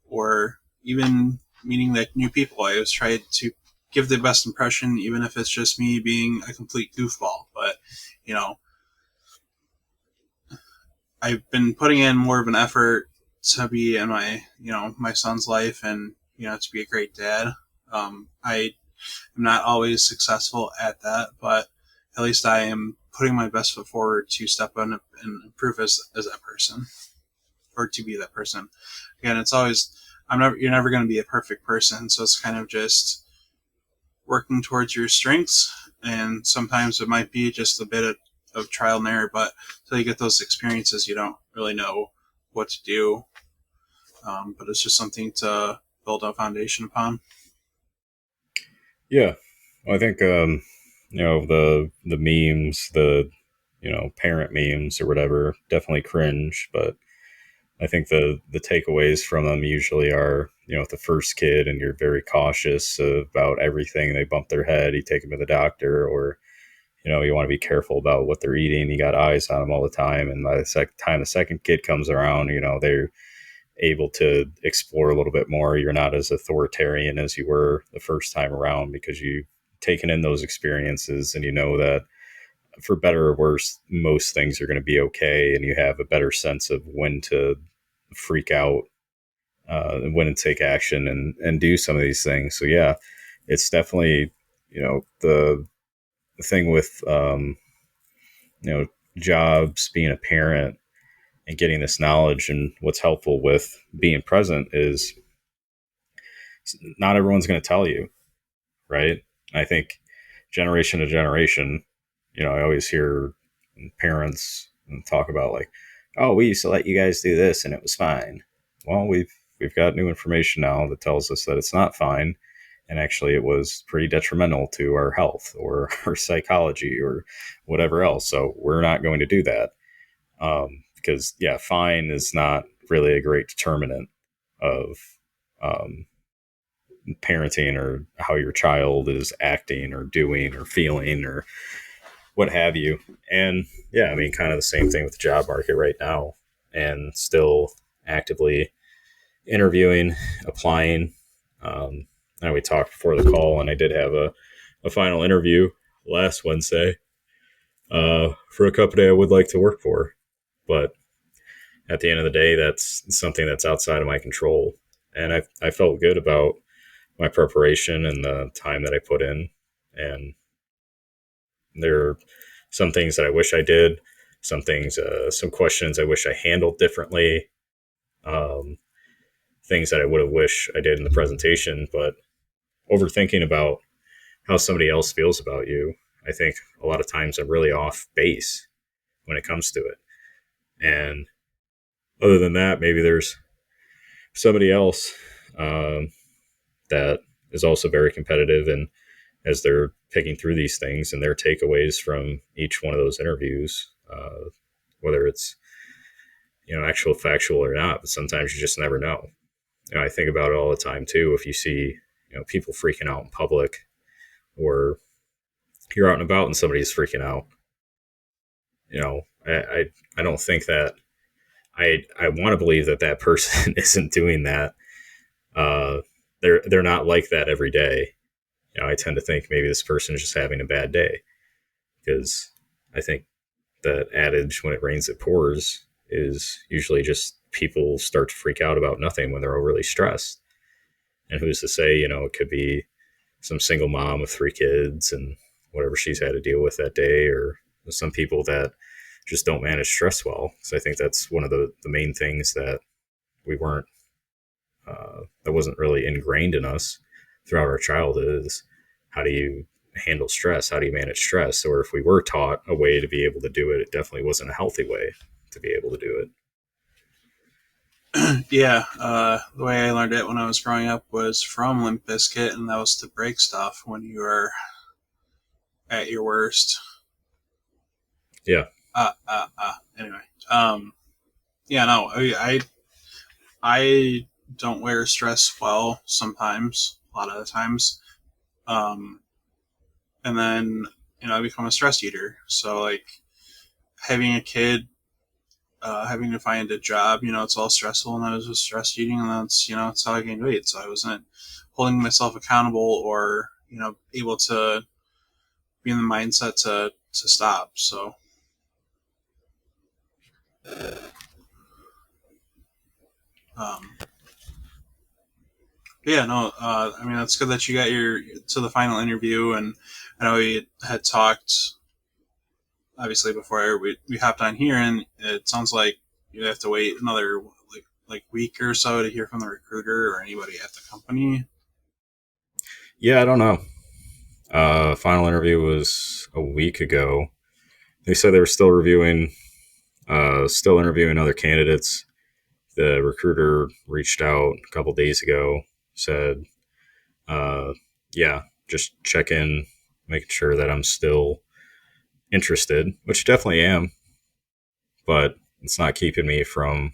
or even meeting like new people. I always try to give the best impression, even if it's just me being a complete goofball. But you know, I've been putting in more of an effort to be in my son's life, and to be a great dad. I am not always successful at that, but at least I am putting my best foot forward to step on and improve as that person, or to be that person. Again, it's always you're never going to be a perfect person, so it's kind of just working towards your strengths, and sometimes it might be just a bit of trial and error, but until you get those experiences, you don't really know what to do. But it's just something to build a foundation upon. Yeah, I think the memes, the parent memes or whatever, definitely cringe. But I think the takeaways from them usually are, with the first kid and you're very cautious about everything. They bump their head, you take them to the doctor, or you want to be careful about what they're eating. You got eyes on them all the time, and by the time the second kid comes around, they're able to explore a little bit more. You're not as authoritarian as you were the first time around because you've taken in those experiences and you know that for better or worse, most things are going to be okay, and you have a better sense of when to freak out, when to take action and do some of these things. So yeah, it's definitely the thing with you know jobs, being a parent, and getting this knowledge. And what's helpful with being present is Not everyone's going to tell you, right? I think generation to generation, I always hear parents talk about like, oh, we used to let you guys do this and it was fine. Well, we've got new information now that tells us that it's not fine, and actually it was pretty detrimental to our health or our psychology or whatever else. So we're not going to do that, because yeah, fine is not really a great determinant of um, parenting or how your child is acting or doing or feeling or what have you. And yeah, I mean, kind of the same thing with the job market right now, and still actively interviewing, applying. And we talked before the call, and I did have a final interview last Wednesday for a company I would like to work for. But at the end of the day, that's something that's outside of my control. And I felt good about my preparation and the time that I put in. And there are some things that I wish I did, some things, some questions I wish I handled differently, um, things that I would have wished I did in the presentation. But overthinking about how somebody else feels about you, I think a lot of times I'm really off base when it comes to it. And other than that, maybe there's somebody else um, that is also very competitive, and as they're picking through these things and their takeaways from each one of those interviews, whether it's actual factual or not, but sometimes you just never know. I think about it all the time too. If you see people freaking out in public, or you're out and about and somebody's freaking out, I don't think that I want to believe that that person isn't doing that. Uh, they're not like that every day. I tend to think maybe this person is just having a bad day, because I think that adage, when it rains, it pours, is usually just people start to freak out about nothing when they're overly stressed. And who's to say, it could be some single mom with 3 kids and whatever she's had to deal with that day, or some people that just don't manage stress well. So I think that's one of the main things that we weren't, that wasn't really ingrained in us throughout our childhood, is how do you handle stress? How do you manage stress? Or if we were taught a way to be able to do it, it definitely wasn't a healthy way to be able to do it. Yeah, the way I learned it when I was growing up was from Limp Bizkit, and that was to break stuff when you were at your worst. Yeah. Anyway, yeah, no, I don't wear stress well sometimes, a lot of the times. Um, and then, I become a stress eater. So, like, having a kid, having to find a job, it's all stressful, and I was just stress eating, and that's how I gained weight. So I wasn't holding myself accountable, or, able to be in the mindset to stop. So, um, yeah, no, I mean, that's good that you got your to the final interview, and I know we had talked obviously before we hopped on here, and it sounds like you have to wait another like week or so to hear from the recruiter or anybody at the company. Yeah, I don't know. Final interview was a week ago. They said they were still interviewing other candidates. The recruiter reached out a couple days ago, said, uh, yeah, just check in, making sure that I'm still interested, which definitely am, but it's not keeping me from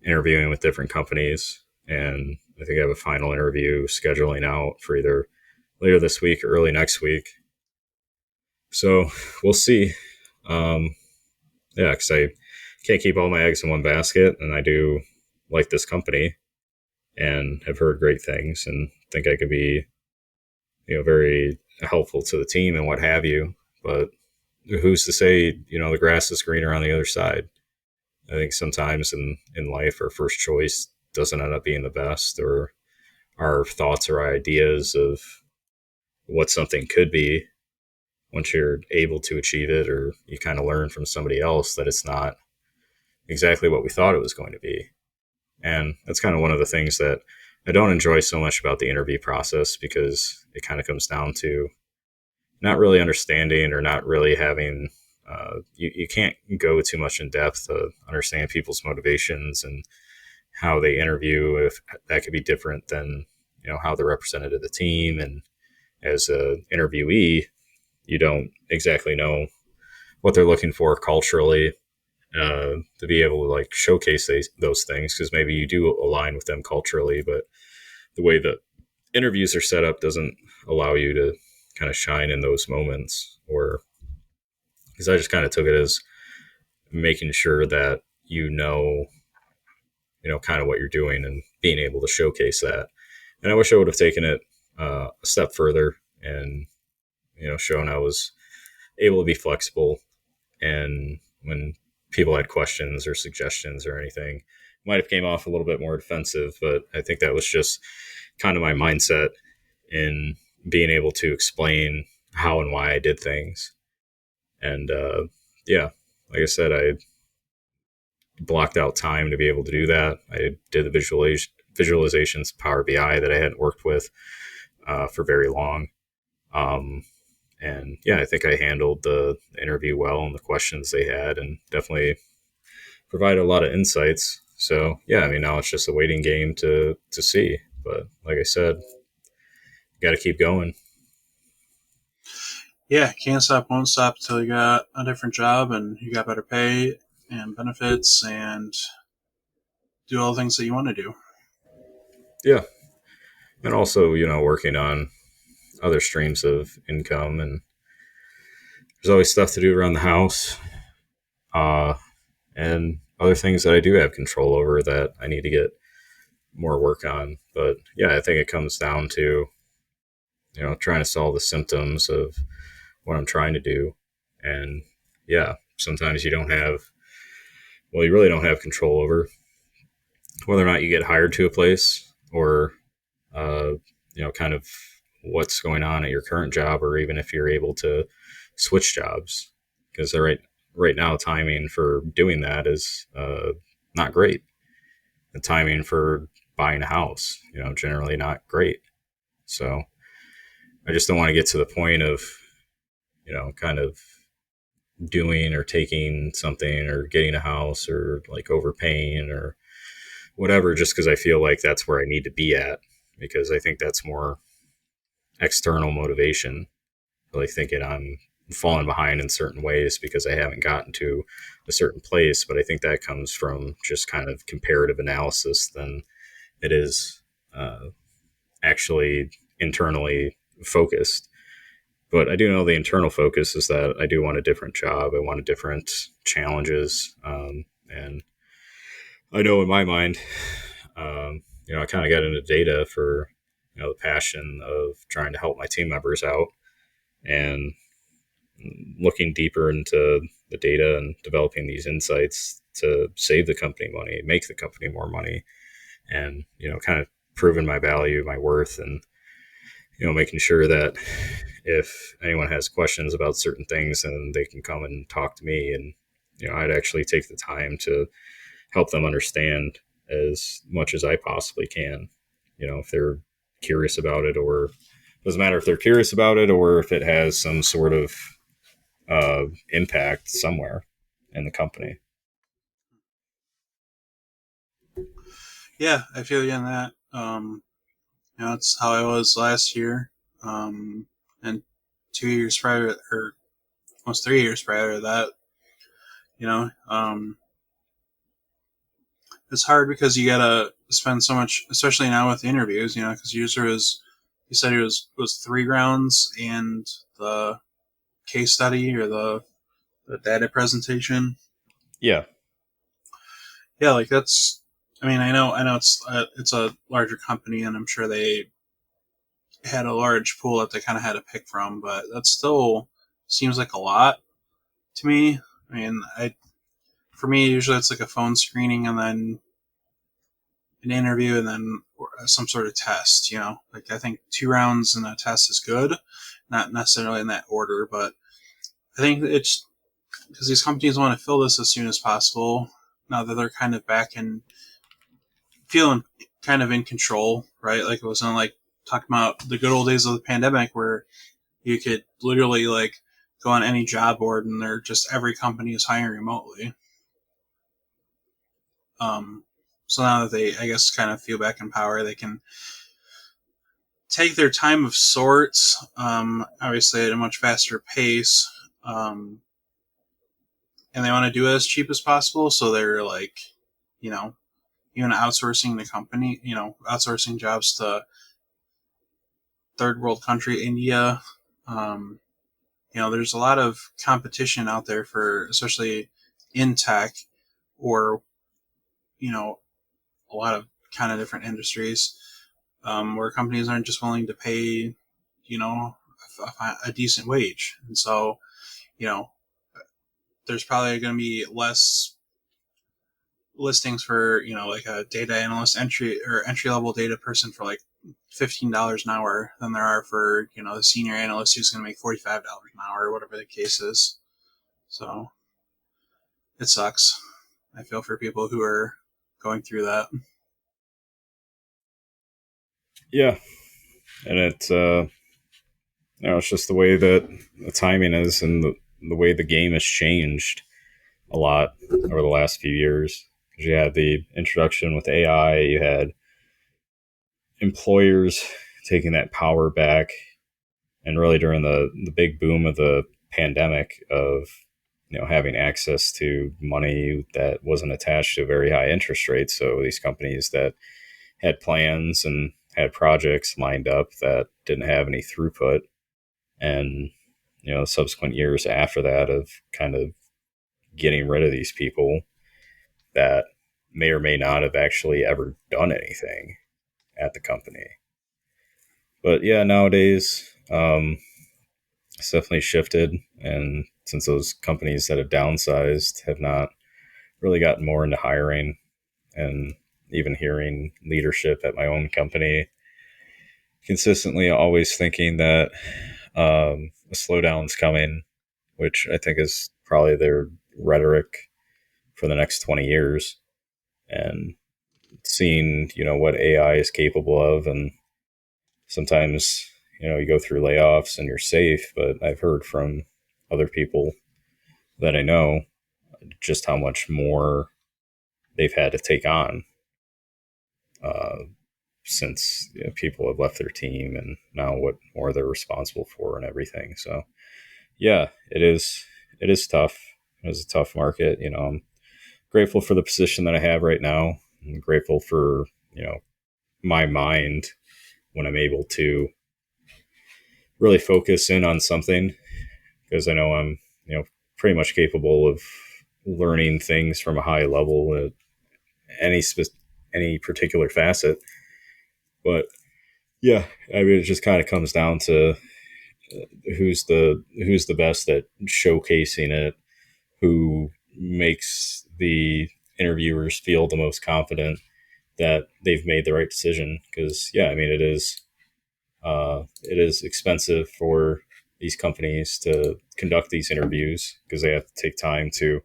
interviewing with different companies. And I think I have a final interview scheduling out for either later this week or early next week. So we'll see. Um, yeah, because I can't keep all my eggs in one basket, and I do like this company and have heard great things and think I could be, very helpful to the team and what have you. But who's to say, the grass is greener on the other side? I think sometimes in life, our first choice doesn't end up being the best, or our thoughts or ideas of what something could be, once you're able to achieve it, or you kind of learn from somebody else that it's not exactly what we thought it was going to be. And that's kind of one of the things that I don't enjoy so much about the interview process because it kind of comes down to not really understanding or not really having. You can't go too much in depth to understand people's motivations and how they interview, if that could be different than how they're represented to the team. And as a interviewee, you don't exactly know what they're looking for culturally, to be able to like showcase those things, because maybe you do align with them culturally, but the way that interviews are set up doesn't allow you to kind of shine in those moments. Or because I just kind of took it as making sure that kind of what you're doing and being able to showcase that. And I wish I would have taken it a step further and shown I was able to be flexible. And when people had questions or suggestions or anything, might have came off a little bit more defensive, but I think that was just kind of my mindset in being able to explain how and why I did things. And yeah, like I said, I blocked out time to be able to do that. I did the visualizations, Power BI, that I hadn't worked with for very long. Um, and yeah, I think I handled the interview well and the questions they had, and definitely provided a lot of insights. So yeah, I mean, now it's just a waiting game to see. But like I said, got to keep going. Yeah, can't stop, won't stop until you got a different job and you got better pay and benefits and do all the things that you want to do. Yeah, and also working on other streams of income, and there's always stuff to do around the house, uh, and other things that I do have control over that I need to get more work on. But yeah, I think it comes down to trying to solve the symptoms of what I'm trying to do. And yeah, sometimes you really don't have control over whether or not you get hired to a place, or uh, kind of what's going on at your current job, or even if you're able to switch jobs. Because right now, timing for doing that is not great. The timing for buying a house, generally not great. So I just don't want to get to the point of, kind of doing or taking something or getting a house or like overpaying or whatever, just because I feel like that's where I need to be at. Because I think that's more external motivation, really thinking I'm falling behind in certain ways because I haven't gotten to a certain place. But I think that comes from just kind of comparative analysis than it is actually internally focused. But I do know the internal focus is that I do want a different job. I want a different challenges. And I know in my mind, I kind of got into data for, the passion of trying to help my team members out, and looking deeper into the data and developing these insights to save the company money, make the company more money, and, kind of proving my value, my worth, and, making sure that if anyone has questions about certain things, then they can come and talk to me. And, I'd actually take the time to help them understand as much as I possibly can. If they're curious about it, or doesn't matter if they're curious about it or if it has some sort of impact somewhere in the company. Yeah, I feel you on that. It's how I was last year, and 2 years prior, or almost 3 years prior to that. You know, um, it's hard because you gotta spend so much, especially now with the interviews. Because usually you said it was 3 rounds and the case study or the data presentation. Yeah. Yeah, like that's. I mean, I know it's a larger company, and I'm sure they had a large pool that they kind of had to pick from, but that still seems like a lot to me. I mean, for me usually it's like a phone screening and then an interview and then some sort of test. Like I think 2 rounds and a test is good, not necessarily in that order, but I think it's because these companies want to fill this as soon as possible. Now that they're kind of back and feeling kind of in control, right? Like it wasn't like talking about the good old days of the pandemic where you could literally like go on any job board and they're just every company is hiring remotely. Um, so now that they, I guess, kind of feel back in power, they can take their time of sorts, obviously at a much faster pace, and they want to do it as cheap as possible. So they're like, you know, even outsourcing the company, outsourcing jobs to third world country, India. Um, there's a lot of competition out there for, especially in tech or, you know, a lot of kind of different industries where companies aren't just willing to pay, you know, a decent wage. And so, you know, there's probably going to be less listings for, like a data analyst entry level data person for like $15 an hour than there are for, the senior analyst who's going to make $45 an hour or whatever the case is. So it sucks. I feel for people who are going through that. Yeah, and it's just the way that the timing is, and the way the game has changed a lot over the last few years. Because you had the introduction with AI, you had employers taking that power back, and really during the big boom of the pandemic of having access to money that wasn't attached to very high interest rates. So these companies that had plans and had projects lined up that didn't have any throughput, and subsequent years after that of kind of getting rid of these people that may or may not have actually ever done anything at the company. But yeah, nowadays it's definitely shifted, and since those companies that have downsized have not really gotten more into hiring, and even hearing leadership at my own company consistently always thinking that a slowdown's coming, which I think is probably their rhetoric for the next 20 years, and seeing what AI is capable of. And sometimes you go through layoffs and you're safe, but I've heard from other people that I know just how much more they've had to take on uh, since people have left their team, and now what more they're responsible for and everything. So yeah, it is tough. It is a tough market. I'm grateful for the position that I have right now. I'm grateful for my mind when I'm able to really focus in on something, because I know I'm pretty much capable of learning things from a high level at any particular facet. But yeah, I mean, it just kind of comes down to who's the best at showcasing it, who makes the interviewers feel the most confident that they've made the right decision. Because yeah, I mean, it is expensive for these companies to conduct these interviews, because they have to take time to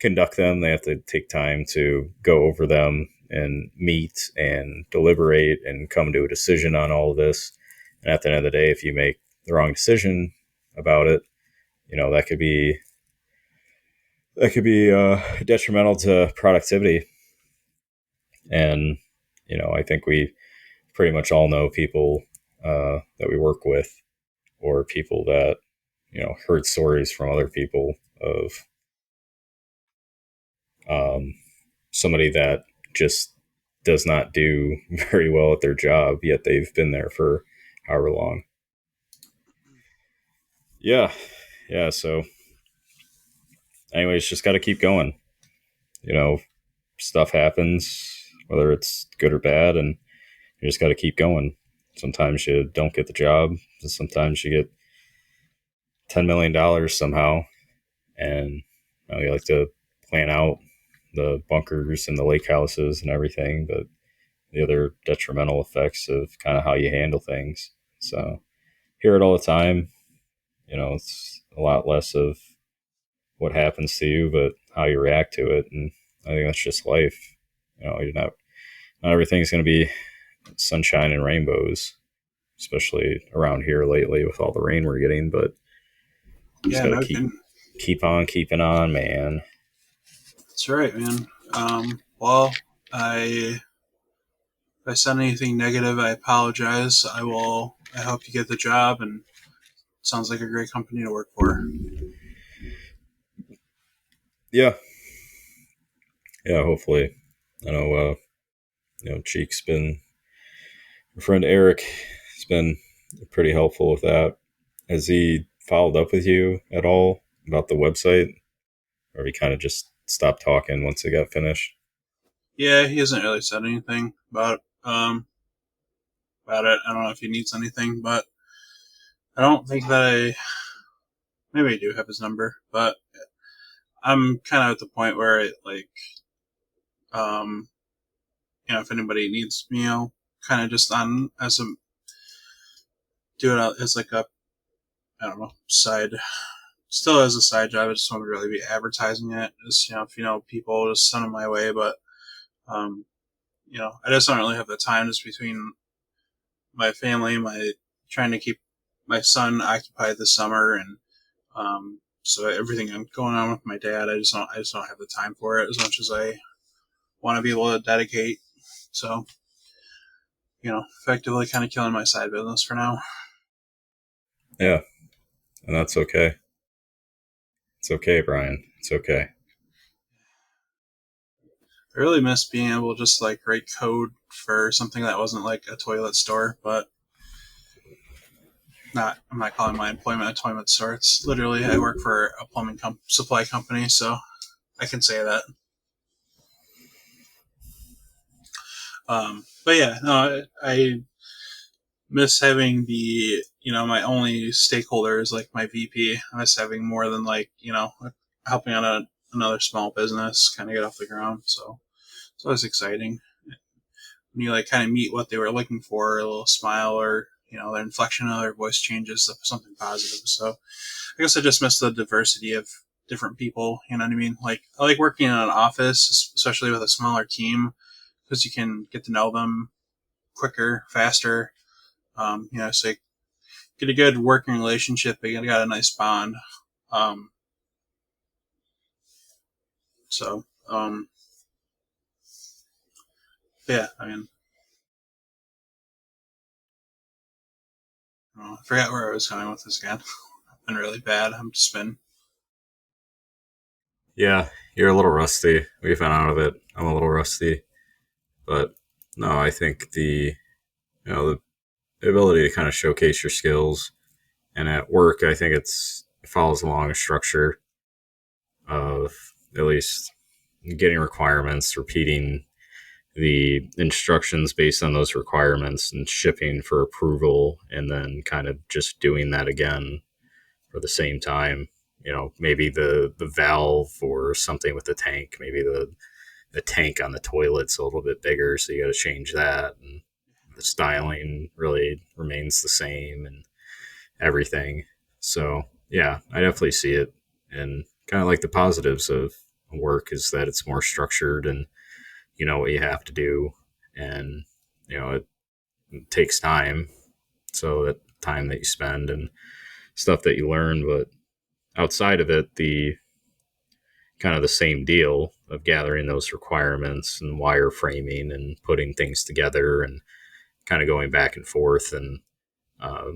conduct them. They have to take time to go over them and meet and deliberate and come to a decision on all of this. And at the end of the day, if you make the wrong decision about it, that could be detrimental to productivity. And I think we pretty much all know people that we work with, or people that heard stories from other people of um, somebody that just does not do very well at their job, yet they've been there for however long. Yeah, yeah. So, anyways, just got to keep going. You know, Stuff happens, whether it's good or bad, and you just got to keep going. Sometimes you don't get the job. Sometimes you get $10 million somehow, and you like to plan out the bunkers and the lake houses and everything, but the other detrimental effects of kind of how you handle things. So hear it all the time. It's a lot less of what happens to you, but how you react to it. And I think that's just life. You're not everything's going to be sunshine and rainbows, especially around here lately with all the rain we're getting. But just Yeah, got to no kidding. keep on keeping on, man. That's right, man. Well, I if I said anything negative, I apologize. I will. I hope you get the job, and it sounds like a great company to work for. Yeah, yeah. Hopefully, I know. Cheek's been my friend Eric has been pretty helpful with that. Has he followed up with you at all about the website, or he kind of just stopped talking once it got finished? Yeah, he hasn't really said anything about it. I don't know if he needs anything, but I don't think that I. Maybe I do have his number, but I'm kind of at the point where it um, if anybody needs me, I'll kind of just on as a do it as like a I don't know side still as a side job. I just won't really be advertising it. Just if people, just send them my way. But um, I just don't really have the time just between my family, my trying to keep my son occupied this summer, and so everything I'm going on with my dad. I just don't have the time for it as much as I want to be able to dedicate. So effectively kind of killing my side business for now. Yeah, and that's okay. It's okay, Brian. It's okay. I really miss being able to just like write code for something that wasn't like a toilet store, but I'm not calling my employment a toilet store. It's literally I work for a plumbing supply company, so I can say that. But yeah, no, I miss having my only stakeholder is like my VP. I miss having more than like helping on another small business kind of get off the ground. So it's always exciting when you like kind of meet what they were looking for, a little smile or their inflection of their voice changes to something positive. So I guess I just miss the diversity of different people. You know what I mean? Like I like working in an office, especially with a smaller team, because you can get to know them quicker, faster. So you get a good working relationship, but you got a nice bond. Um, so yeah, I mean, I forgot where I was going with this again. I've been really bad. I'm just been Yeah, you're a little rusty. We've been out of it. I'm a little rusty, but no, I think the ability to kind of showcase your skills, and at work, I think it follows along a structure of at least getting requirements, repeating the instructions based on those requirements, and shipping for approval, and then kind of just doing that again for the same time. Maybe the valve or something with the tank, maybe the tank on the toilet's a little bit bigger, so you got to change that. And the styling really remains the same and everything. So yeah, I definitely see it, and kind of like the positives of work is that it's more structured, and you know what you have to do, and it takes time. So that time that you spend and stuff that you learn, but outside of it, the kind of the same deal of gathering those requirements and wireframing and putting things together and kind of going back and forth, and uh,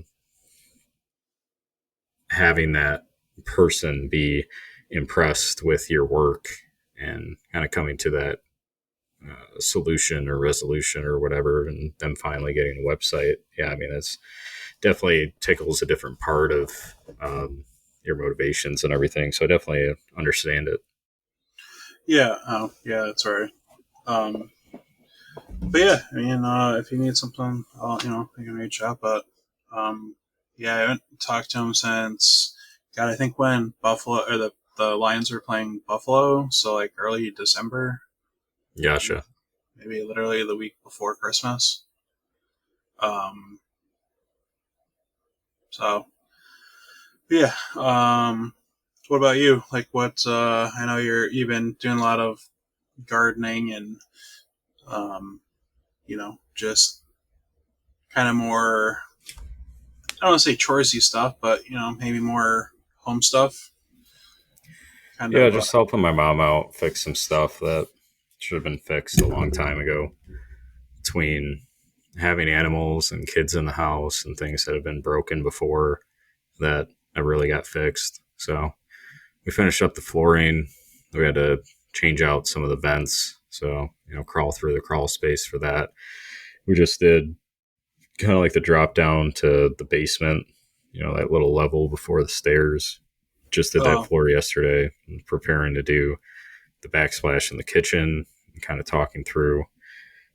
having that person be impressed with your work and kind of coming to that solution or resolution or whatever, and them finally getting a website. Yeah, I mean, it's definitely tickles a different part of your motivations and everything. So I definitely understand it. yeah, oh yeah, that's right. Um, but yeah, I mean, if you need something, you can reach out. But um, yeah, I haven't talked to him since God. I think when Buffalo or the Lions were playing Buffalo, so like early December, Gotcha. maybe literally the week before Christmas. Um, so yeah. What about you? Like, what? I know you've been doing a lot of gardening and um, just kind of more, I don't want to say choresy stuff, but maybe more home stuff. Kind Yeah, of. just helping my mom out fix some stuff that should have been fixed a long time ago. Between having animals and kids in the house and things that have been broken before that I really got fixed. So we finished up the flooring. We had to change out some of the vents. So, crawl through the crawl space for that. We just did kind of like the drop down to the basement, that little level before the stairs. Just did that Oh, floor yesterday, preparing to do the backsplash in the kitchen, and kind of talking through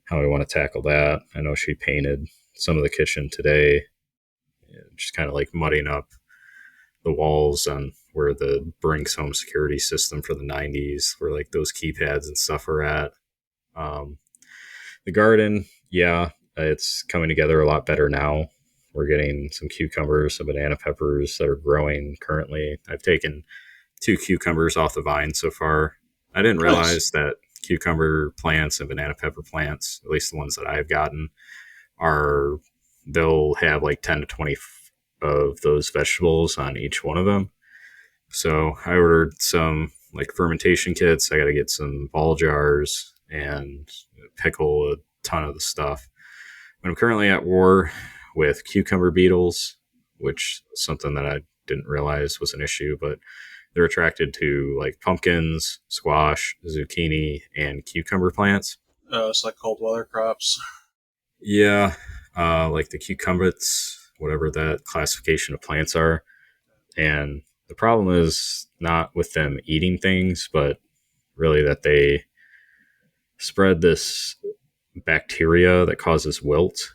how we want to tackle that. I know she painted some of the kitchen today, just kind of like mudding up the walls on where the Brinks home security system for the 90s, where like those keypads and stuff are at. Um, the garden, yeah, it's coming together a lot better now. We're getting some cucumbers, some banana peppers that are growing currently. I've taken 2 cucumbers off the vine so far. I didn't nice. realize that cucumber plants and banana pepper plants, at least the ones that I've gotten, are they'll have like 10 to 20 of those vegetables on each one of them. So I ordered some like fermentation kits. I got to get some ball jars and pickle a ton of the stuff. But I'm currently at war with cucumber beetles, which is something that I didn't realize was an issue, but they're attracted to like pumpkins, squash, zucchini, and cucumber plants. It's like cold weather crops. Yeah, like the cucumbits, whatever that classification of plants are. And the problem is not with them eating things, but really that they spread this bacteria that causes wilt,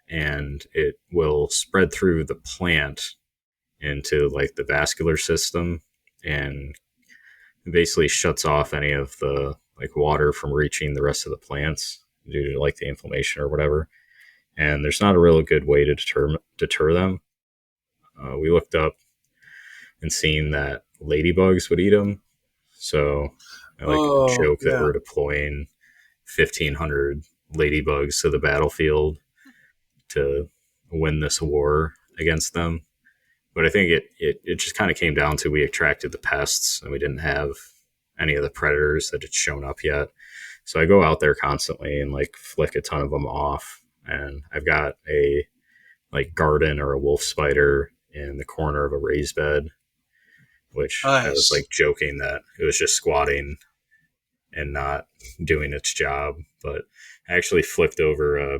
and it will spread through the plant into like the vascular system and basically shuts off any of the like water from reaching the rest of the plants due to like the inflammation or whatever. And there's not a real good way to deter them. We looked up and seen that ladybugs would eat them. So I like Oh, joke that yeah. we're deploying 1,500 ladybugs to the battlefield to win this war against them. But I think it just kind of came down to we attracted the pests and we didn't have any of the predators that had shown up yet. So I go out there constantly and like flick a ton of them off. And I've got a like garden or a wolf spider in the corner of a raised bed, which I was Nice. like joking that it was just squatting and not doing its job. But I actually flipped over a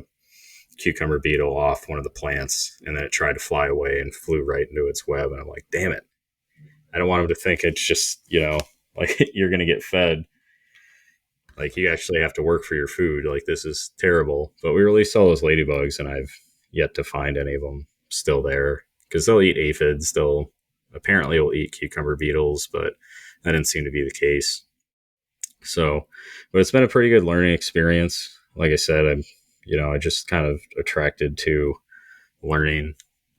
cucumber beetle off one of the plants and then it tried to fly away and flew right into its web. And I'm like, damn it. I don't want him to think it's just, like you're going to get fed. Like you actually have to work for your food. Like this is terrible. But we released all those ladybugs and I've yet to find any of them still there because they'll eat aphids. They'll apparently will eat cucumber beetles, but that didn't seem to be the case. So, but it's been a pretty good learning experience. Like I said, I just kind of attracted to learning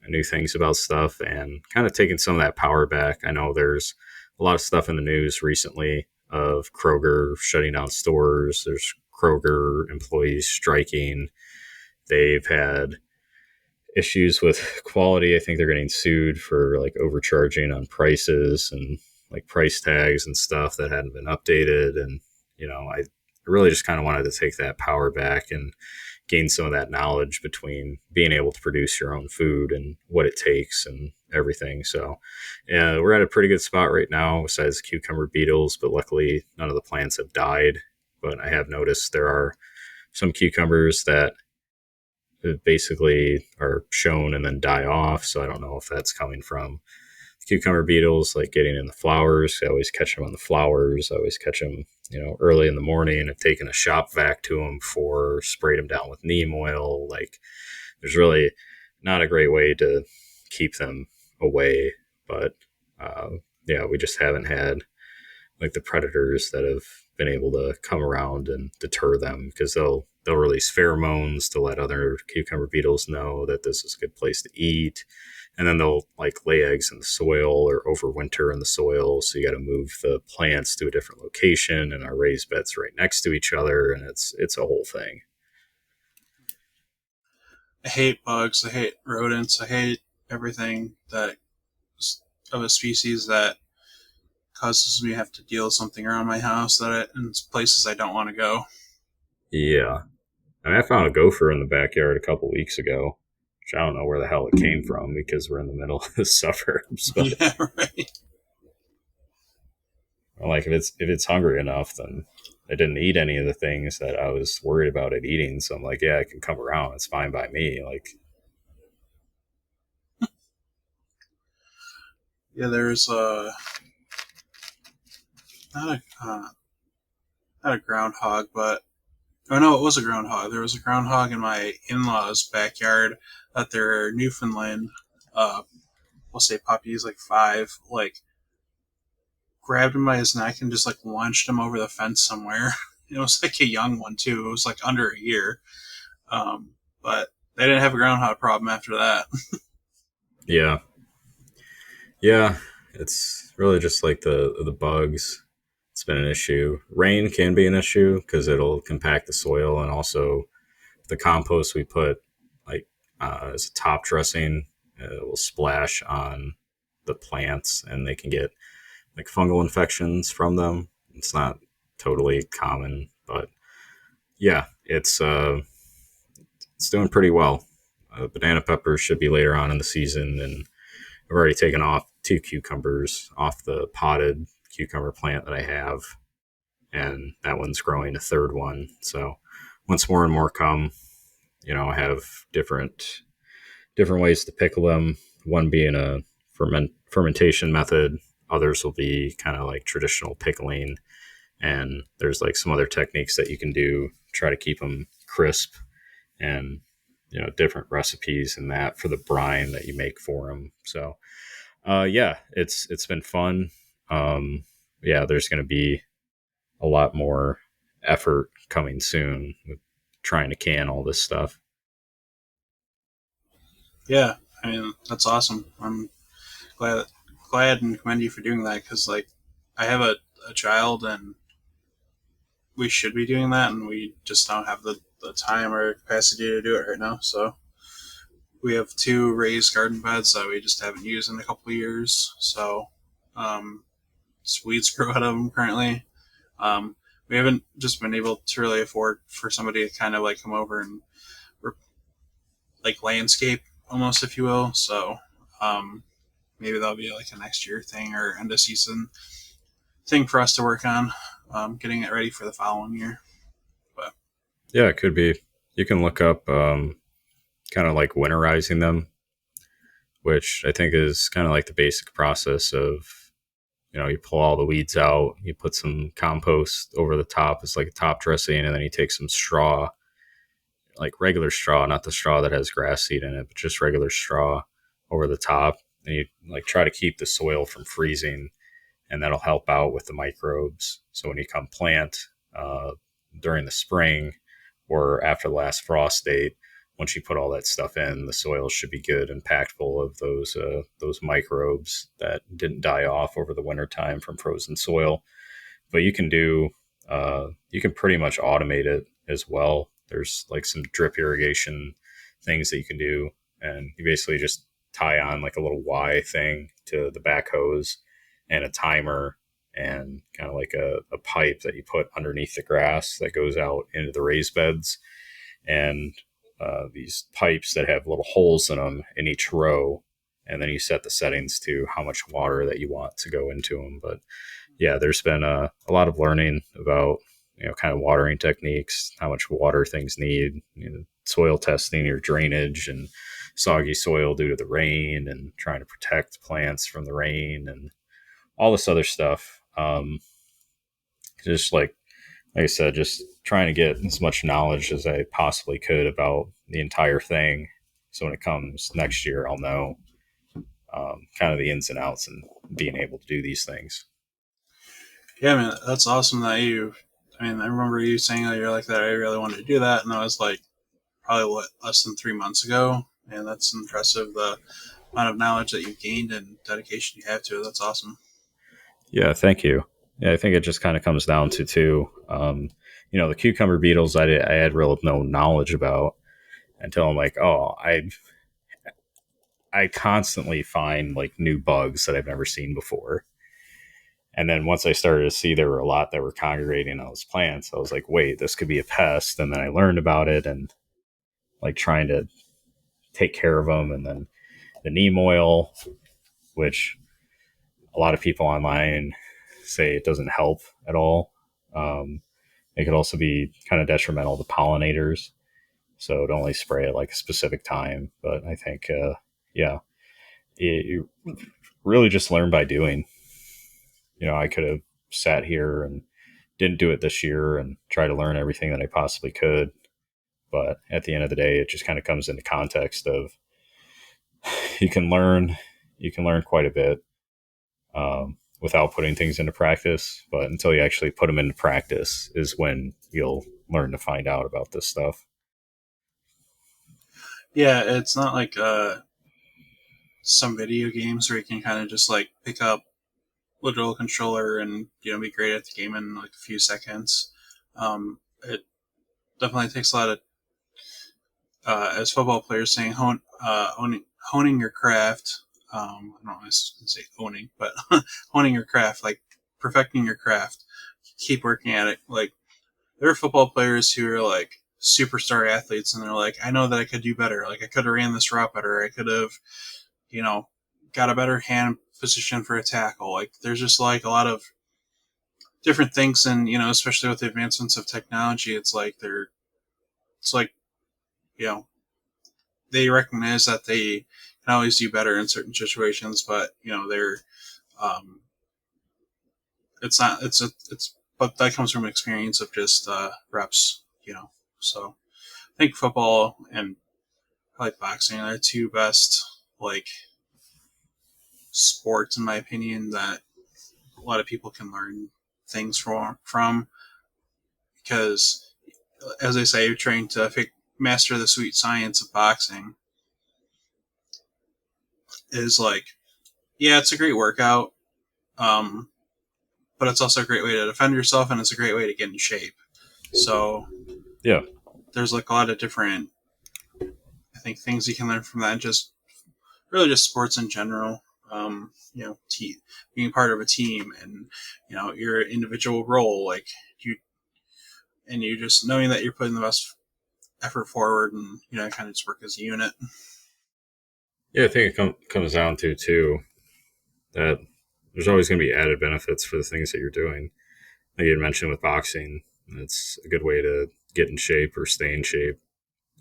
new things about stuff and kind of taking some of that power back. I know there's a lot of stuff in the news recently of Kroger shutting down stores. There's Kroger employees striking. They've had issues with quality. I think they're getting sued for like overcharging on prices and like price tags and stuff that hadn't been updated. And, I really just kind of wanted to take that power back and gain some of that knowledge between being able to produce your own food and what it takes and everything. So, yeah, we're at a pretty good spot right now, besides cucumber beetles, but luckily none of the plants have died. But I have noticed there are some cucumbers that basically are shown and then die off. So I don't know if that's coming from cucumber beetles, like getting in the flowers. I always catch them on the flowers. I always catch them, early in the morning. I've taken a shop vac to them before, sprayed them down with neem oil. Like there's really not a great way to keep them away. But yeah, we just haven't had like the predators that have been able to come around and deter them because they'll release pheromones to let other cucumber beetles know that this is a good place to eat, and then they'll like lay eggs in the soil or overwinter in the soil. So you got to move the plants to a different location, and our raised beds right next to each other, and it's a whole thing. I hate bugs. I hate rodents. I hate everything that of a species that causes me to have to deal with something around my house in places I don't want to go. Yeah. I mean, I found a gopher in the backyard a couple weeks ago, which I don't know where the hell it came from because we're in the middle of the suburbs. But Yeah, right. like, if it's hungry enough, then it didn't eat any of the things that I was worried about it eating. So I'm like, yeah, it can come around. It's fine by me. Like, Yeah, there's not a not a groundhog, but oh no, it was a groundhog. There was a groundhog in my in-laws' backyard that their Newfoundland, uh, we'll say puppy, is like 5, like grabbed him by his neck and just like launched him over the fence somewhere. It was like a young one too. It was like under a year, but they didn't have a groundhog problem after that. yeah, yeah, it's really just like the bugs. It's been an issue. Rain can be an issue because it'll compact the soil, and also the compost we put like as a top dressing, it will splash on the plants, and they can get like fungal infections from them. It's not totally common, but yeah, it's doing pretty well. Banana peppers should be later on in the season, and I've already taken off 2 cucumbers off the potted cucumber plant that I have, and that one's growing a third one. So once more and more come, I have different ways to pickle them. One being a fermentation method. Others will be kind of like traditional pickling, and there's like some other techniques that you can do try to keep them crisp, and different recipes and that for the brine that you make for them. So yeah, it's been fun. Yeah, there's going to be a lot more effort coming soon with trying to can all this stuff. Yeah, I mean that's awesome. I'm glad glad and commend you for doing that because like I have a child and we should be doing that and we just don't have the time or capacity to do it right now. So we have 2 raised garden beds that we just haven't used in a couple of years. So um, weeds grow out of them currently. Um, we haven't just been able to really afford for somebody to kind of like come over and like landscape almost, if you will. So um, maybe that'll be like a next year thing or end of season thing for us to work on, getting it ready for the following year. But Yeah, it could be. You can look up kind of like winterizing them, which I think is kind of like the basic process of, you pull all the weeds out, you put some compost over the top as like a top dressing, and then you take some straw, like regular straw, not the straw that has grass seed in it, but just regular straw over the top. And you like try to keep the soil from freezing, and that'll help out with the microbes. So when you come plant during the spring or after the last frost date, once you put all that stuff in, the soil should be good and packed full of those microbes that didn't die off over the winter time from frozen soil. But you can pretty much automate it as well. There's like some drip irrigation things that you can do, and you basically just tie on like a little Y thing to the back hose and a timer and kind of like a pipe that you put underneath the grass that goes out into the raised beds. And these pipes that have little holes in them in each row. And then you set the settings to how much water that you want to go into them. But yeah, there's been a lot of learning about, kind of watering techniques, how much water things need, soil testing, your drainage, and soggy soil due to the rain, and trying to protect plants from the rain, and all this other stuff. Just like I said, just trying to get as much knowledge as I possibly could about the entire thing. So when it comes next year, I'll know kind of the ins and outs and being able to do these things. yeah, man, that's awesome that you. I mean, I remember you saying that you're like that. I really wanted to do that, and I was like, probably what less than 3 months ago, and that's impressive. The amount of knowledge that you've gained and dedication you have to it. That's awesome. Yeah, thank you. Yeah, I think it just kind of comes down to the cucumber beetles I had real no knowledge about, until I'm like, oh, I constantly find like new bugs that I've never seen before. And then once I started to see there were a lot that were congregating on those plants, I was like, wait, this could be a pest. And then I learned about it and like trying to take care of them. And then the neem oil, which a lot of people online say it doesn't help at all. It could also be kind of detrimental to pollinators. So don't only spray at like a specific time. But I think, yeah, you really just learn by doing. I could have sat here and didn't do it this year and try to learn everything that I possibly could. But at the end of the day, it just kind of comes into context of you can learn, you can learn quite a bit without putting things into practice. But until you actually put them into practice is when you'll learn to find out about this stuff. Yeah, it's not like some video games where you can kind of just like pick up literal controller and be great at the game in like a few seconds. It definitely takes a lot of as football players saying honing your craft. I don't know if I was going to say owning, but honing your craft, like perfecting your craft. Keep working at it. Like there are football players who are like superstar athletes, and they're like, I know that I could do better. Like I could have ran this route better. I could have, you know, got a better hand position for a tackle. Like there's just like a lot of different things, and especially with the advancements of technology, it's like you know they recognize that they can always do better in certain situations, but they're um, it's not it's but that comes from experience of just reps. So I think football and like boxing are the two best like sports in my opinion that a lot of people can learn things from because as I say, you're trying to master the sweet science of boxing is like, yeah, it's a great workout, um, but it's also a great way to defend yourself, and it's a great way to get in shape. So Yeah. there's like a lot of different, I think, things you can learn from that, and just really just sports in general. Being part of a team, and your individual role, like you just knowing that you're putting the best effort forward, and kind of just work as a unit. Yeah, I think it comes down to, too, that there's always going to be added benefits for the things that you're doing. Like you had mentioned with boxing, it's a good way to get in shape or stay in shape.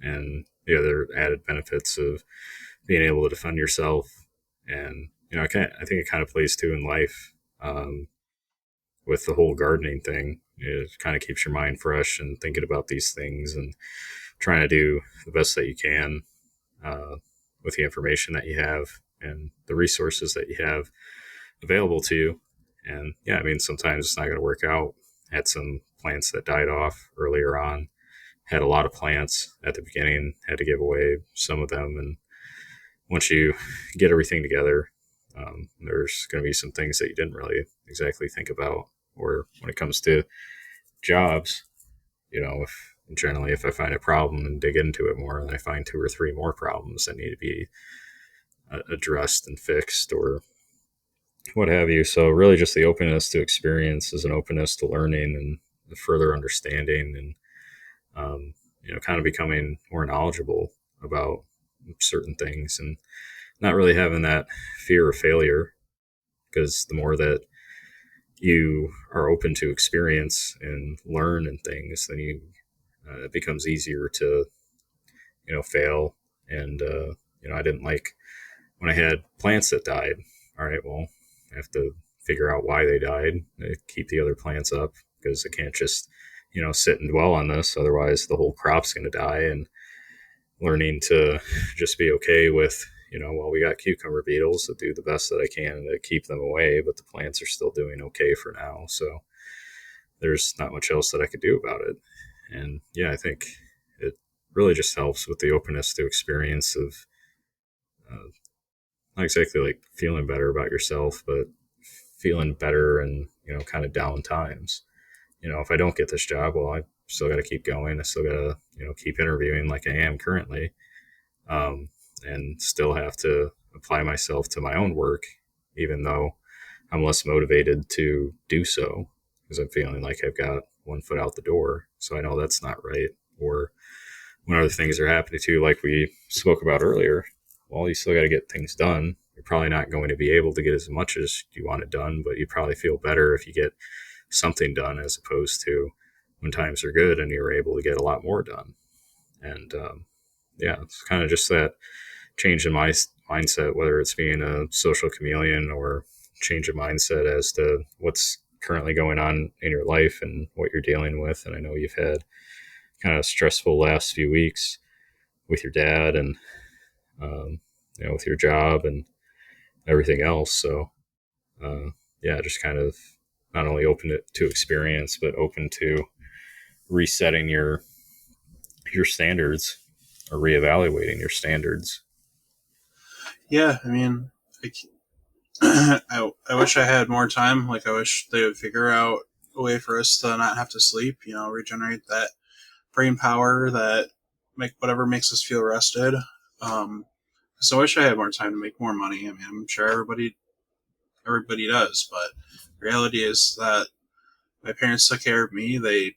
And the other added benefits of being able to defend yourself. And, I think it kind of plays too in life with the whole gardening thing. It kind of keeps your mind fresh and thinking about these things and trying to do the best that you can uh, with the information that you have and the resources that you have available to you. And yeah, I mean, sometimes it's not going to work out. Had some plants that died off earlier on, had a lot of plants at the beginning, had to give away some of them. And once you get everything together, there's going to be some things that you didn't really exactly think about. Or when it comes to jobs, if I find a problem and dig into it more, and I find two or three more problems that need to be addressed and fixed, or what have you. So really, just the openness to experience is an openness to learning and the further understanding, and kind of becoming more knowledgeable about certain things, and not really having that fear of failure. Because the more that you are open to experience and learn and things, then it becomes easier to fail. And I didn't like when I had plants that died. All right, well, I have to figure out why they died, keep the other plants up, because I can't just sit and dwell on this. Otherwise, the whole crop's going to die. And learning to just be okay with, well, we got cucumber beetles that do the best that I can to keep them away, but the plants are still doing okay for now. So there's not much else that I could do about it. And yeah, I think it really just helps with the openness to experience of not exactly like feeling better about yourself, but feeling better and, kind of down times. If I don't get this job, well, still got to keep going. I still got to, keep interviewing like I am currently, um, and still have to apply myself to my own work, even though I'm less motivated to do so because I'm feeling like I've got one foot out the door. So I know that's not right. Or when other things are happening too, like we spoke about earlier, well, you still got to get things done. You're probably not going to be able to get as much as you want it done, but you probably feel better if you get something done as opposed to when times are good and you're able to get a lot more done. And yeah, it's kind of just that change in my mindset, whether it's being a social chameleon or change of mindset as to what's currently going on in your life and what you're dealing with. And I know you've had kind of stressful last few weeks with your dad and um, with your job and everything else. So yeah, just kind of not only open it to experience, but open to resetting your standards or reevaluating your standards. Yeah, I mean, I wish I had more time. Like, I wish they would figure out a way for us to not have to sleep, regenerate that brain power that make whatever makes us feel rested. So I wish I had more time to make more money. I mean, I'm sure everybody does, but the reality is that my parents took care of me. They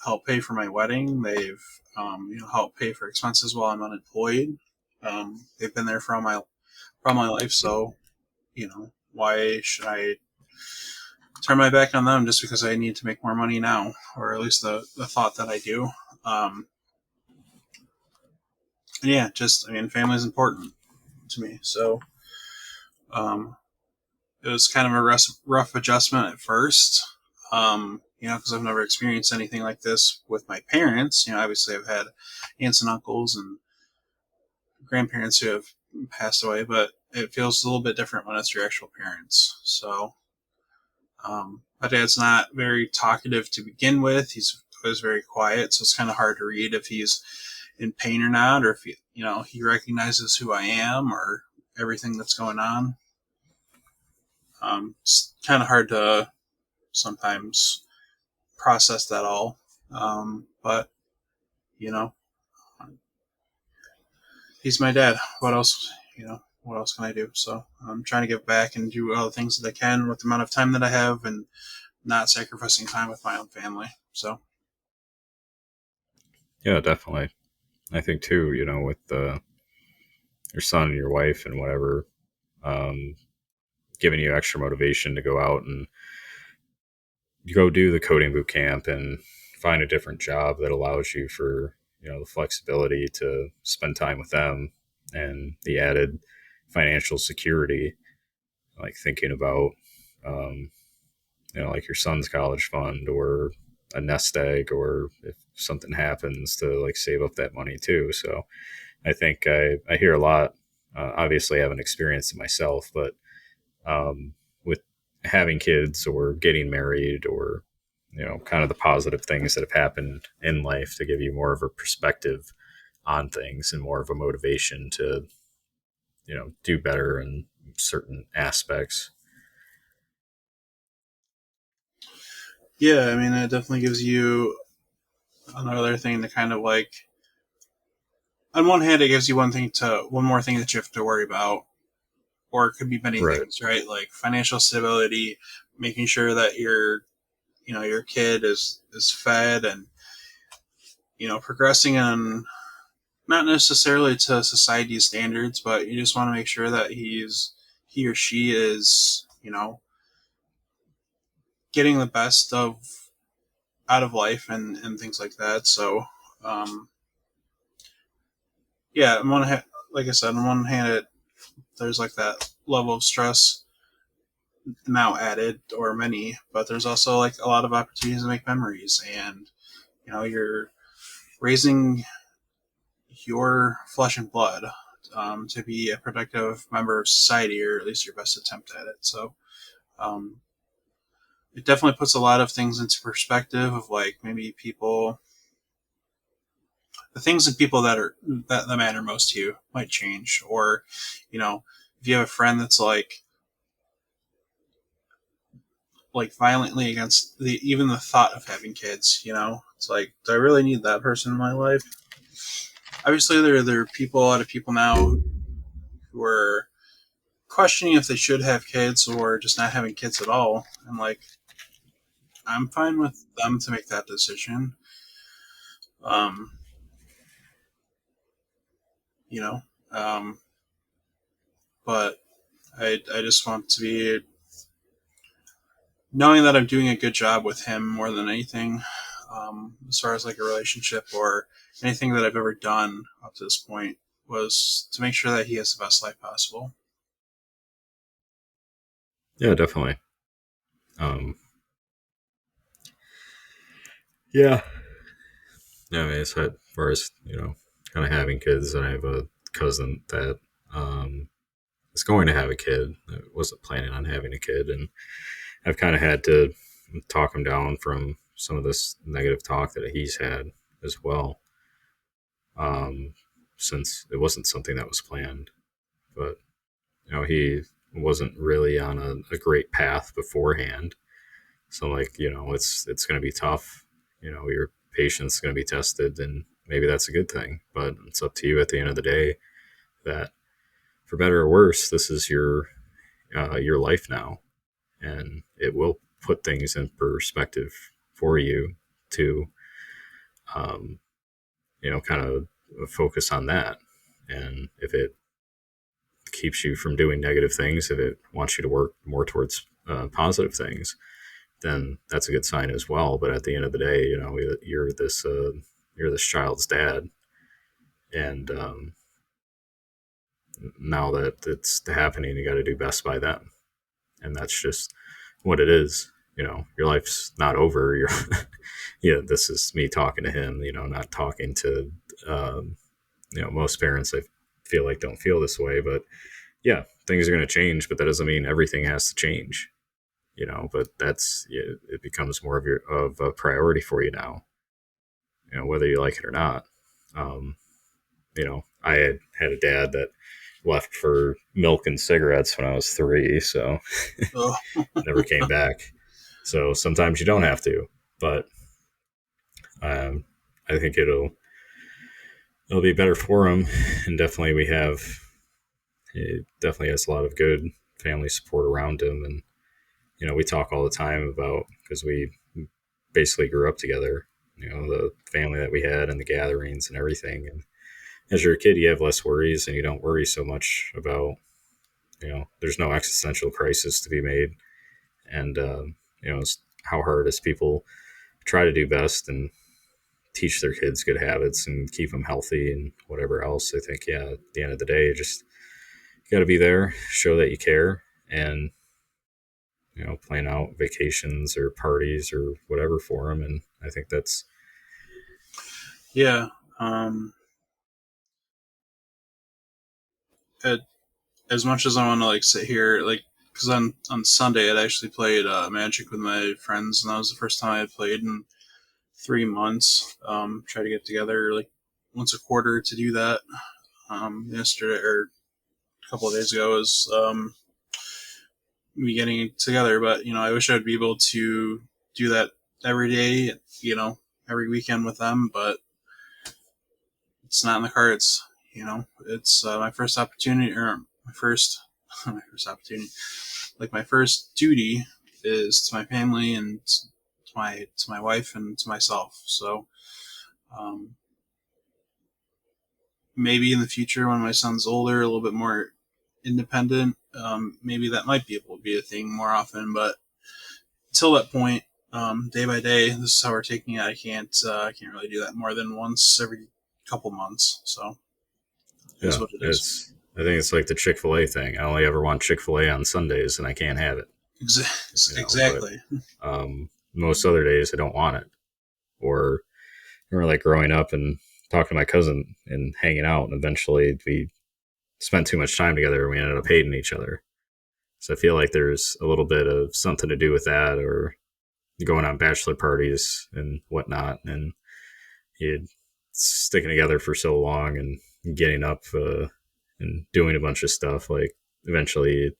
helped pay for my wedding. They've helped pay for expenses while I'm unemployed. They've been there for all my life. So why should I turn my back on them just because I need to make more money now, or at least the thought that I do. And yeah, just I mean, family is important to me. So um, it was kind of a rough adjustment at first. Because I've never experienced anything like this with my parents. Obviously I've had aunts and uncles and grandparents who have passed away, but it feels a little bit different when it's your actual parents. So my dad's not very talkative to begin with. He's always very quiet, so it's kind of hard to read if he's in pain or not, or if he recognizes who I am or everything that's going on. It's kind of hard to sometimes process that all. But you know, he's my dad. What else? What else can I do? So I'm trying to give back and do all the things that I can with the amount of time that I have, and not sacrificing time with my own family. So Yeah, definitely. I think too, with your son and your wife and whatever, um, giving you extra motivation to go out and go do the coding boot camp and find a different job that allows you for the flexibility to spend time with them and the added financial security, like thinking about um, like your son's college fund or a nest egg, or if something happens to like save up that money too. So I think I hear a lot. Obviously, I haven't experienced it myself, but with having kids or getting married or kind of the positive things that have happened in life to give you more of a perspective on things and more of a motivation to do better in certain aspects. yeah, I mean, it definitely gives you another thing to kind of like. On one hand, it gives you one more thing that you have to worry about, or it could be many Right. things, right? Like financial stability, making sure that your kid is fed, and progressing in not necessarily to society's standards, but you just want to make sure that he or she is getting the best of out of life, and things like that. So um, yeah, like I said, on one hand, there's like that level of stress now added, or many, but there's also like a lot of opportunities to make memories, and you're raising your flesh and blood to be a productive member of society, or at least your best attempt at it. So um, it definitely puts a lot of things into perspective of like maybe the things and people that matter most to you might change, or if you have a friend that's like violently against even the thought of having kids, It's like, do I really need that person in my life? Obviously, there are people, a lot of people now who are questioning if they should have kids or just not having kids at all. And like, I'm fine with them to make that decision. Um, you know, um, but I just want to be knowing that I'm doing a good job with him more than anything, as far as like a relationship or anything that I've ever done up to this point was to make sure that he has the best life possible. Yeah, definitely. Um, yeah, yeah. I mean, as far as kind of having kids, and I have a cousin that um, is going to have a kid. I wasn't planning on having a kid, and I've kind of had to talk him down from some of this negative talk that he's had as well, um, since it wasn't something that was planned. But he wasn't really on a great path beforehand. So like, it's going to be tough. Your patience is going to be tested, and maybe that's a good thing. But it's up to you at the end of the day that, for better or worse, this is your life now, and it will put things in perspective for you to, um, kind of focus on that. And if it keeps you from doing negative things, if it wants you to work more towards positive things, then that's a good sign as well. But at the end of the day, you're this child's dad, and now that it's happening, you got to do best by them, and that's just what it is. Your life's not over. You're, yeah. This is me talking to him. Not talking to, most parents. I feel like don't feel this way, but yeah, things are going to change. But that doesn't mean everything has to change. But that's, yeah, it becomes more of a priority for you now, whether you like it or not. um, I had a dad that left for milk and cigarettes when I was 3, so Oh, never came back. So sometimes you don't have to, but um, I think it'll be better for him. And definitely he definitely has a lot of good family support around him. And we talk all the time about, because we basically grew up together, the family that we had and the gatherings and everything. And as you're a kid, you have less worries, and you don't worry so much about, there's no existential crisis to be made. And it's how hard as people try to do best and teach their kids good habits and keep them healthy and whatever else. I think, yeah, at the end of the day, just you got to be there, show that you care, and plan out vacations or parties or whatever for them. And I think that's, yeah. Um, it, as much as I want to like sit here, like, because on Sunday I'd actually played Magic with my friends, and that was the first time I had played in 3 months. Try to get together like once a quarter to do that. Yesterday or a couple of days ago was me getting together, but I wish I'd be able to do that every day, every weekend with them, but it's not in the cards. It's my first opportunity, or my first my first opportunity, like my first duty is to my family and to my wife and to myself. So um, maybe in the future when my son's older, a little bit more independent, maybe that might be able to be a thing more often. But until that point, day by day, this is how we're taking it. I can't really do that more than once every couple months. So it is yeah, what it is. I think it's like the Chick-fil-A thing. I only ever want Chick-fil-A on Sundays, and I can't have it. But Exactly. most other days I don't want it. Or I remember like growing up and talking to my cousin and hanging out, and eventually we spent too much time together and we ended up hating each other. So I feel like there's a little bit of something to do with that, or going on bachelor parties and whatnot, and you sticking together for so long and getting up and doing a bunch of stuff. Like eventually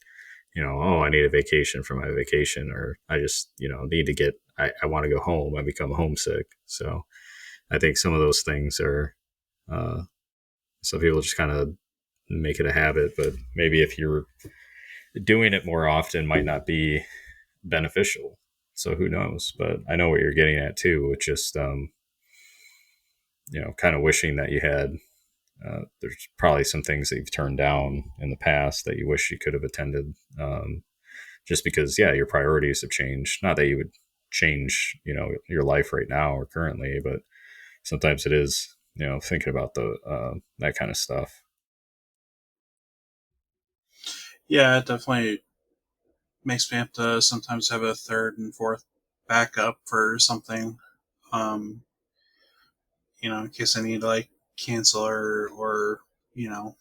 oh, I need a vacation from my vacation, or I just, need to get, I want to go home. I become homesick. So I think some of those things are, uh, some people just kind of make it a habit, but maybe if you're doing it more often might not be beneficial. So who knows? But I know what you're getting at too, with just, kind of wishing that you had, there's probably some things that you've turned down in the past that you wish you could have attended. Just because, yeah, your priorities have changed. Not that you would change, your life right now or currently, but sometimes it is, thinking about the that kind of stuff. Yeah, it definitely makes me have to sometimes have a third and fourth backup for something. Um, in case I need to like cancel or you know,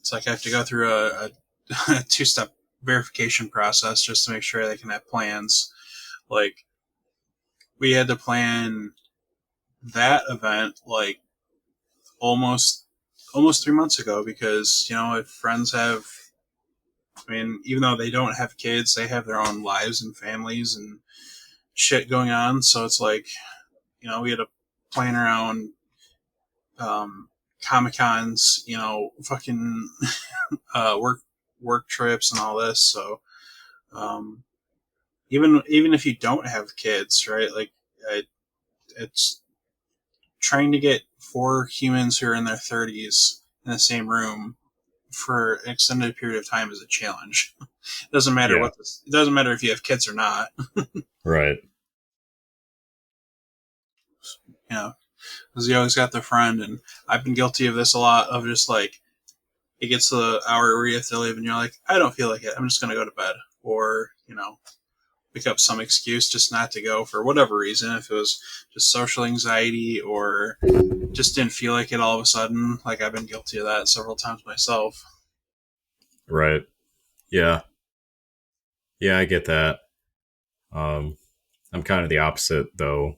it's like I have to go through a two-step verification process just to make sure they can have plans. Like we had to plan that event like almost almost 3 months ago because if friends have, I mean, even though they don't have kids, they have their own lives and families and shit going on. So it's like, we had to plan around Comic Cons, fucking work trips and all this. So um, even if you don't have kids, right? Like it's trying to get four humans who are in their 30s in the same room for an extended period of time is a challenge. It doesn't matter Yeah. what this. It doesn't matter if you have kids or not. Right. Because you always got the friend, and I've been guilty of this a lot. Of just like it gets to the hour where you have to leave, and you're like, I don't feel like it. I'm just gonna go to bed, or pick up some excuse just not to go for whatever reason. If it was just social anxiety or just didn't feel like it all of a sudden. Like I've been guilty of that several times myself. Right. Yeah. Yeah, I get that. Um, I'm kind of the opposite though,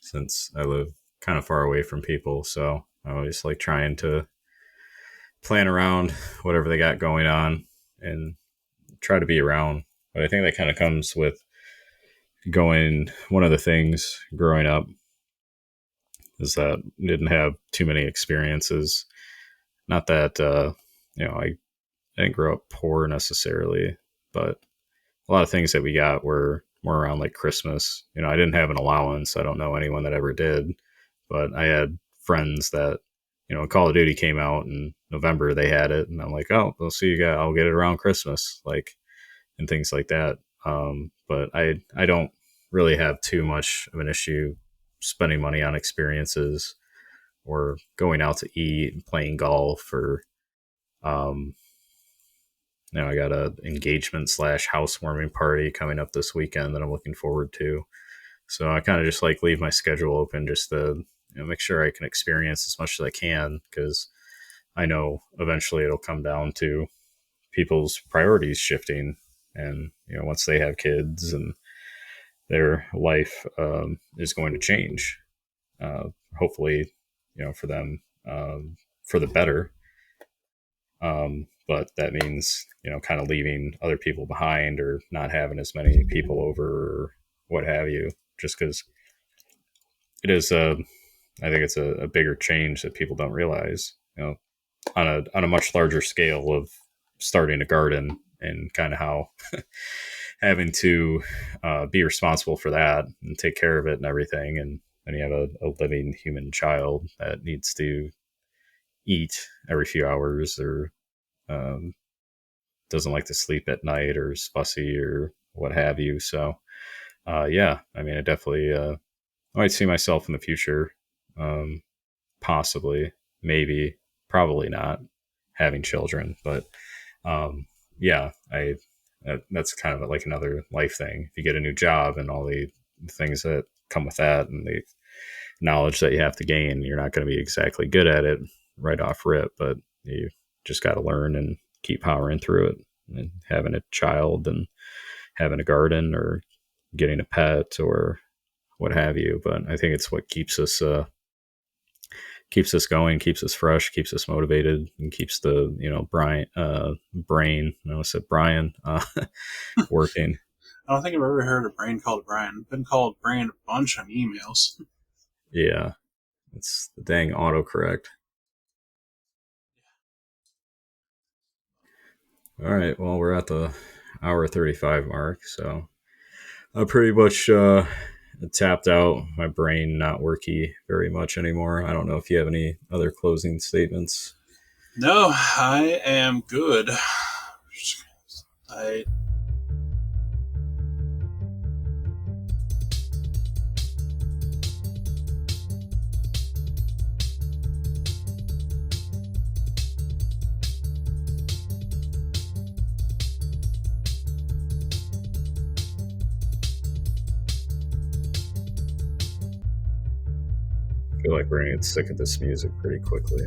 since I live kind of far away from people. So I always like trying to plan around whatever they got going on and try to be around. But I think that kind of comes with going. One of the things growing up is that I didn't have too many experiences. Not that, I didn't grow up poor necessarily, but a lot of things that we got were more around like Christmas. I didn't have an allowance. I don't know anyone that ever did, but I had friends that, when Call of Duty came out in November, they had it, and I'm like, oh, we'll see you guys. I'll get it around Christmas, like, and things like that. But I don't really have too much of an issue spending money on experiences or going out to eat and playing golf or um, I got a engagement slash housewarming party coming up this weekend that I'm looking forward to. So I kind of just like leave my schedule open just to make sure I can experience as much as I can because I know eventually it'll come down to people's priorities shifting, and once they have kids and their life is going to change. Hopefully, for them, for the better. But that means, kind of leaving other people behind or not having as many people over or what have you, just because it is I think it's a bigger change that people don't realize, on a much larger scale of starting a garden and kind of how having to be responsible for that and take care of it and everything. And then you have a living human child that needs to eat every few hours or um, doesn't like to sleep at night or is fussy or what have you. So, yeah, I mean, I definitely I might see myself in the future, um, possibly, maybe, probably not having children, but yeah, that's kind of like another life thing. If you get a new job and all the things that come with that and the knowledge that you have to gain, you're not going to be exactly good at it right off rip, but you just got to learn and keep powering through it. And having a child and having a garden or getting a pet or what have you. But I think it's what keeps us keeps us going, keeps us fresh, keeps us motivated, and keeps the brain. I almost said Brian working. I don't think I've ever heard a brain called Brian. I've been called Brian a bunch on emails. Yeah, it's the dang autocorrect. All right, well, we're at the hour 35 mark, so I'm pretty much tapped out. My brain not worky very much anymore. I don't know if you have any other closing statements. No, I am good. I I feel like we're gonna get sick of this music pretty quickly.